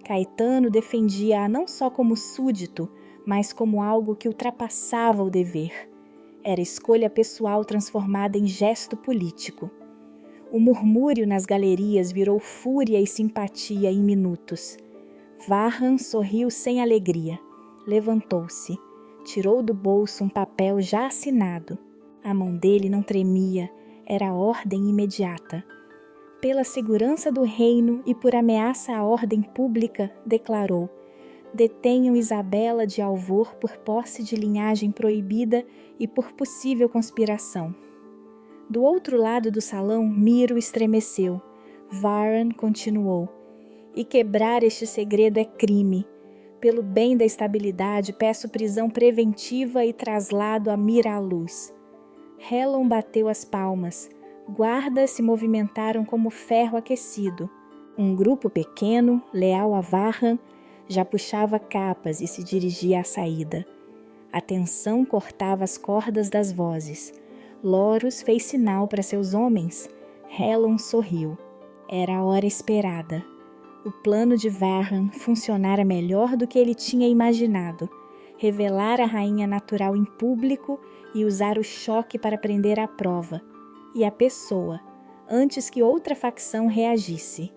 Caetano defendia-a não só como súdito, mas como algo que ultrapassava o dever. Era escolha pessoal transformada em gesto político. O murmúrio nas galerias virou fúria e simpatia em minutos. Varhan sorriu sem alegria. Levantou-se. Tirou do bolso um papel já assinado. A mão dele não tremia, era a ordem imediata. Pela segurança do reino e por ameaça à ordem pública, declarou: detenham Isabela de Alvor por posse de linhagem proibida e por possível conspiração. Do outro lado do salão, Miro estremeceu. Varhan continuou: e quebrar este segredo é crime. Pelo bem da estabilidade, peço prisão preventiva e traslado a Mira à luz. Helon bateu as palmas. Guardas se movimentaram como ferro aquecido. Um grupo pequeno, leal a Varhan, já puxava capas e se dirigia à saída. A tensão cortava as cordas das vozes. Loros fez sinal para seus homens. Helon sorriu. Era a hora esperada. O plano de Varhan funcionara melhor do que ele tinha imaginado. Revelar a rainha natural em público e usar o choque para prender à prova. E a pessoa, antes que outra facção reagisse.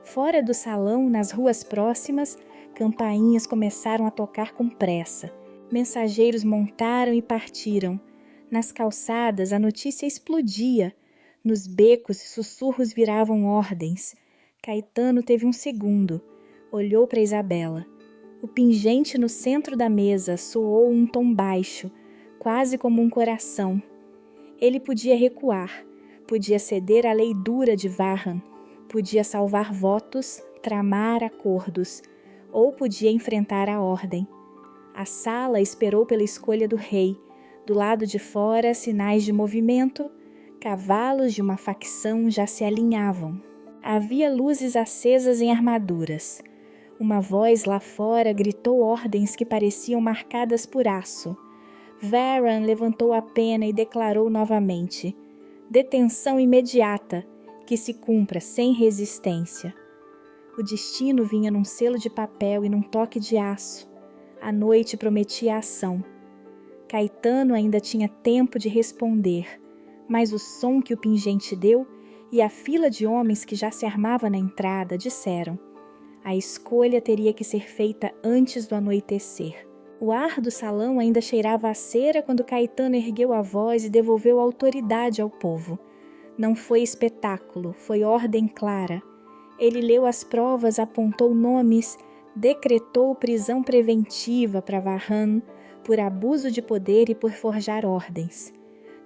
Fora do salão, nas ruas próximas, campainhas começaram a tocar com pressa. Mensageiros montaram e partiram. Nas calçadas, a notícia explodia. Nos becos, sussurros viravam ordens. Caetano teve um segundo. Olhou para Isabela. O pingente no centro da mesa soou um tom baixo, quase como um coração. Ele podia recuar, podia ceder à lei dura de Varhan, podia salvar votos, tramar acordos, ou podia enfrentar a ordem. A sala esperou pela escolha do rei. Do lado de fora, sinais de movimento, cavalos de uma facção já se alinhavam. Havia luzes acesas em armaduras. Uma voz lá fora gritou ordens que pareciam marcadas por aço. Varhan levantou a pena e declarou novamente: detenção imediata, que se cumpra sem resistência. O destino vinha num selo de papel e num toque de aço. A noite prometia ação. Caetano ainda tinha tempo de responder, mas o som que o pingente deu e a fila de homens que já se armava na entrada disseram: a escolha teria que ser feita antes do anoitecer. O ar do salão ainda cheirava a cera quando Caetano ergueu a voz e devolveu autoridade ao povo. Não foi espetáculo, foi ordem clara. Ele leu as provas, apontou nomes, decretou prisão preventiva para Varhan por abuso de poder e por forjar ordens.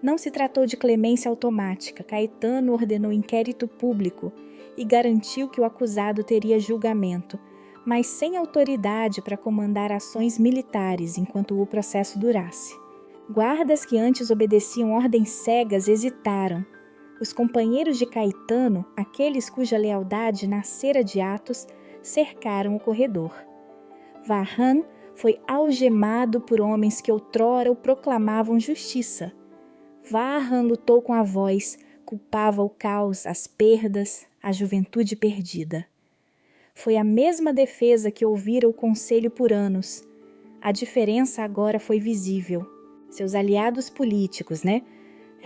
Não se tratou de clemência automática. Caetano ordenou inquérito público e garantiu que o acusado teria julgamento, mas sem autoridade para comandar ações militares enquanto o processo durasse. Guardas que antes obedeciam ordens cegas hesitaram. Os companheiros de Caetano, aqueles cuja lealdade nascera de atos, cercaram o corredor. Varhan foi algemado por homens que outrora o proclamavam justiça. Varhan lutou com a voz, culpava o caos, as perdas, a juventude perdida. Foi a mesma defesa que ouvira o conselho por anos. A diferença agora foi visível. Seus aliados políticos,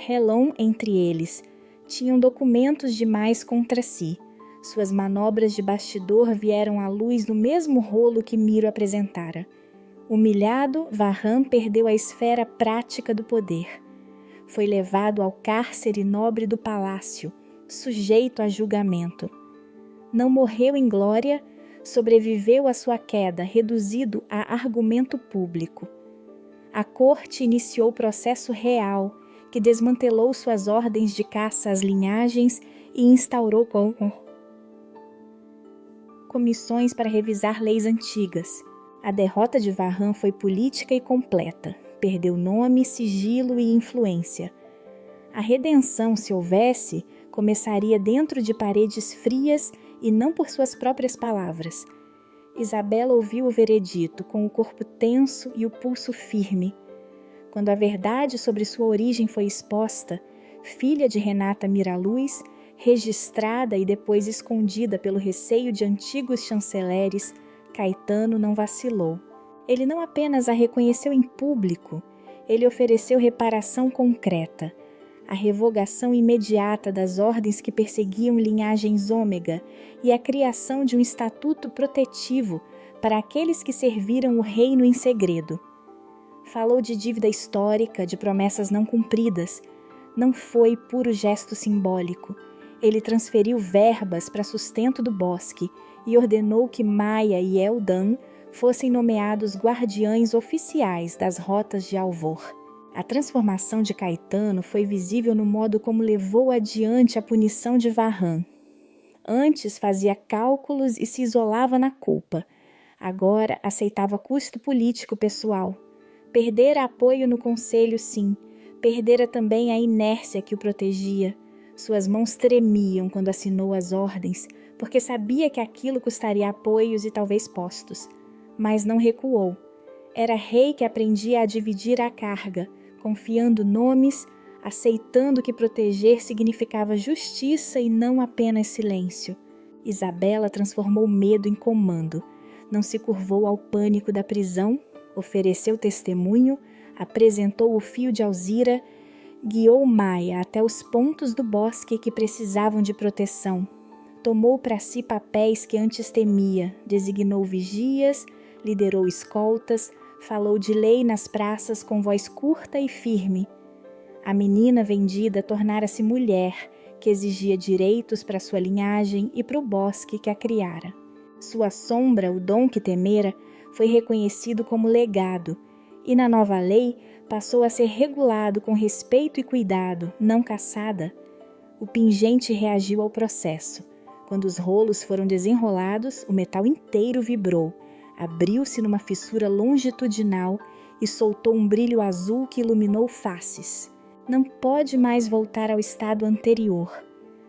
Helon entre eles, tinham documentos demais contra si. Suas manobras de bastidor vieram à luz no mesmo rolo que Miro apresentara. Humilhado, Varhan perdeu a esfera prática do poder. Foi levado ao cárcere nobre do palácio, sujeito a julgamento. Não morreu em glória, sobreviveu à sua queda, reduzido a argumento público. A corte iniciou o processo real, que desmantelou suas ordens de caça às linhagens e instaurou comissões para revisar leis antigas. A derrota de Varhan foi política e completa. Perdeu nome, sigilo e influência. A redenção, se houvesse, começaria dentro de paredes frias e não por suas próprias palavras. Isabela ouviu o veredito com o corpo tenso e o pulso firme. Quando a verdade sobre sua origem foi exposta, filha de Renata Miraluz, registrada e depois escondida pelo receio de antigos chanceleres, Caetano não vacilou. Ele não apenas a reconheceu em público, ele ofereceu reparação concreta. a revogação imediata das ordens que perseguiam linhagens ômega e a criação de um estatuto protetivo para aqueles que serviram o reino em segredo. Falou de dívida histórica, de promessas não cumpridas. Não foi puro gesto simbólico. Ele transferiu verbas para sustento do bosque e ordenou que Maia e Eldam fossem nomeados guardiães oficiais das rotas de Alvor. A transformação de Caetano foi visível no modo como levou adiante a punição de Varram. Antes fazia cálculos e se isolava na culpa. Agora aceitava custo político pessoal. Perdera apoio no conselho, sim. Perdera também a inércia que o protegia. Suas mãos tremiam quando assinou as ordens, porque sabia que aquilo custaria apoios e talvez postos. Mas não recuou. Era rei que aprendia a dividir a carga, confiando nomes, aceitando que proteger significava justiça e não apenas silêncio. Isabela transformou medo em comando. Não se curvou ao pânico da prisão, ofereceu testemunho, apresentou o fio de Alzira, guiou Maia até os pontos do bosque que precisavam de proteção. Tomou para si papéis que antes temia, designou vigias, liderou escoltas, falou de lei nas praças com voz curta e firme. A menina vendida tornara-se mulher, que exigia direitos para sua linhagem e para o bosque que a criara. Sua sombra, o dom que temera, foi reconhecido como legado, e na nova lei passou a ser regulado com respeito e cuidado, não caçada. O pingente reagiu ao processo. Quando os rolos foram desenrolados, o metal inteiro vibrou, abriu-se numa fissura longitudinal e soltou um brilho azul que iluminou faces. Não pode mais voltar ao estado anterior.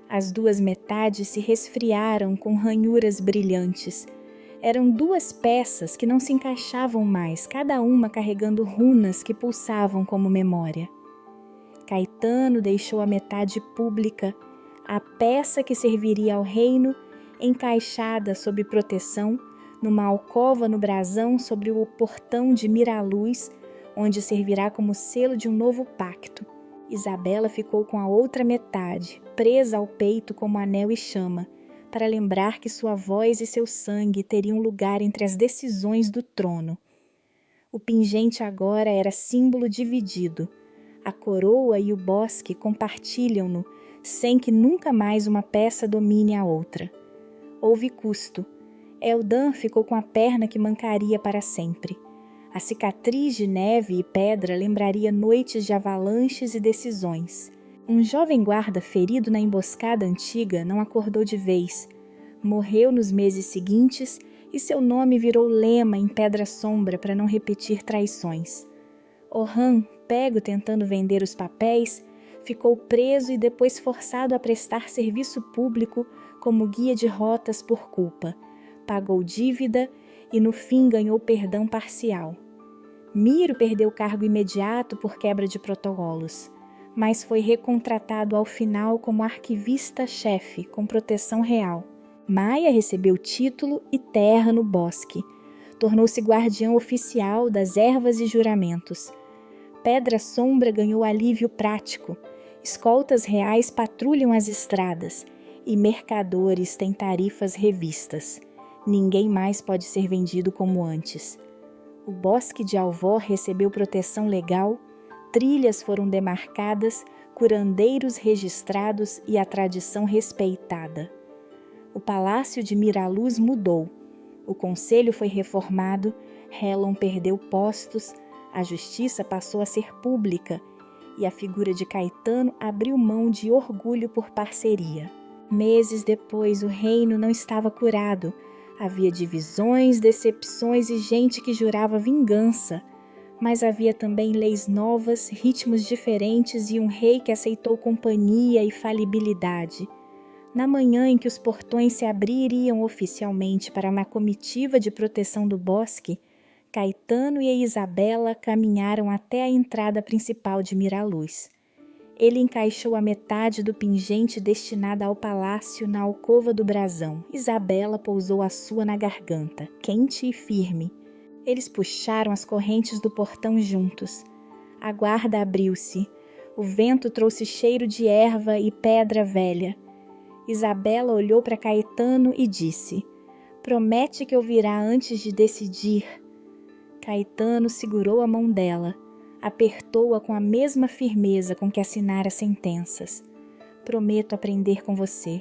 As duas metades se resfriaram com ranhuras brilhantes. Eram duas peças que não se encaixavam mais, cada uma carregando runas que pulsavam como memória. Caetano deixou a metade pública, a peça que serviria ao reino, encaixada sob proteção, numa alcova no brasão sobre o portão de Miraluz, onde servirá como selo de um novo pacto. Isabela ficou com a outra metade, presa ao peito como anel e chama, para lembrar que sua voz e seu sangue teriam lugar entre as decisões do trono. O pingente agora era símbolo dividido. A coroa e o bosque compartilham-no, sem que nunca mais uma peça domine a outra. Houve custo. Eldam ficou com a perna que mancaria para sempre. A cicatriz de neve e pedra lembraria noites de avalanches e decisões. Um jovem guarda ferido na emboscada antiga não acordou de vez. Morreu nos meses seguintes e seu nome virou lema em pedra sombra para não repetir traições. Orhan, pego tentando vender os papéis, ficou preso e depois forçado a prestar serviço público como guia de rotas por culpa. Pagou dívida e no fim ganhou perdão parcial. Miro perdeu cargo imediato por quebra de protocolos, mas foi recontratado ao final como arquivista-chefe com proteção real. Maia recebeu título e terra no bosque. Tornou-se guardião oficial das ervas e juramentos. Pedra Sombra ganhou alívio prático. Escoltas reais patrulham as estradas e mercadores têm tarifas revistas. Ninguém mais pode ser vendido como antes. O bosque de Alvor recebeu proteção legal, trilhas foram demarcadas, curandeiros registrados e a tradição respeitada. O palácio de Miraluz mudou. O conselho foi reformado, Helon perdeu postos, a justiça passou a ser pública e a figura de Caetano abriu mão de orgulho por parceria. Meses depois, o reino não estava curado. Havia divisões, decepções e gente que jurava vingança. Mas havia também leis novas, ritmos diferentes e um rei que aceitou companhia e falibilidade. Na manhã em que os portões se abririam oficialmente para uma comitiva de proteção do bosque, Caetano e a Isabela caminharam até a entrada principal de Miraluz. Ele encaixou a metade do pingente destinada ao palácio na alcova do brasão. Isabela pousou a sua na garganta, quente e firme. Eles puxaram as correntes do portão juntos. A guarda abriu-se. O vento trouxe cheiro de erva e pedra velha. Isabela olhou para Caetano e disse: promete que ouvirá antes de decidir. Caetano segurou a mão dela, apertou-a com a mesma firmeza com que assinara sentenças. Prometo aprender com você.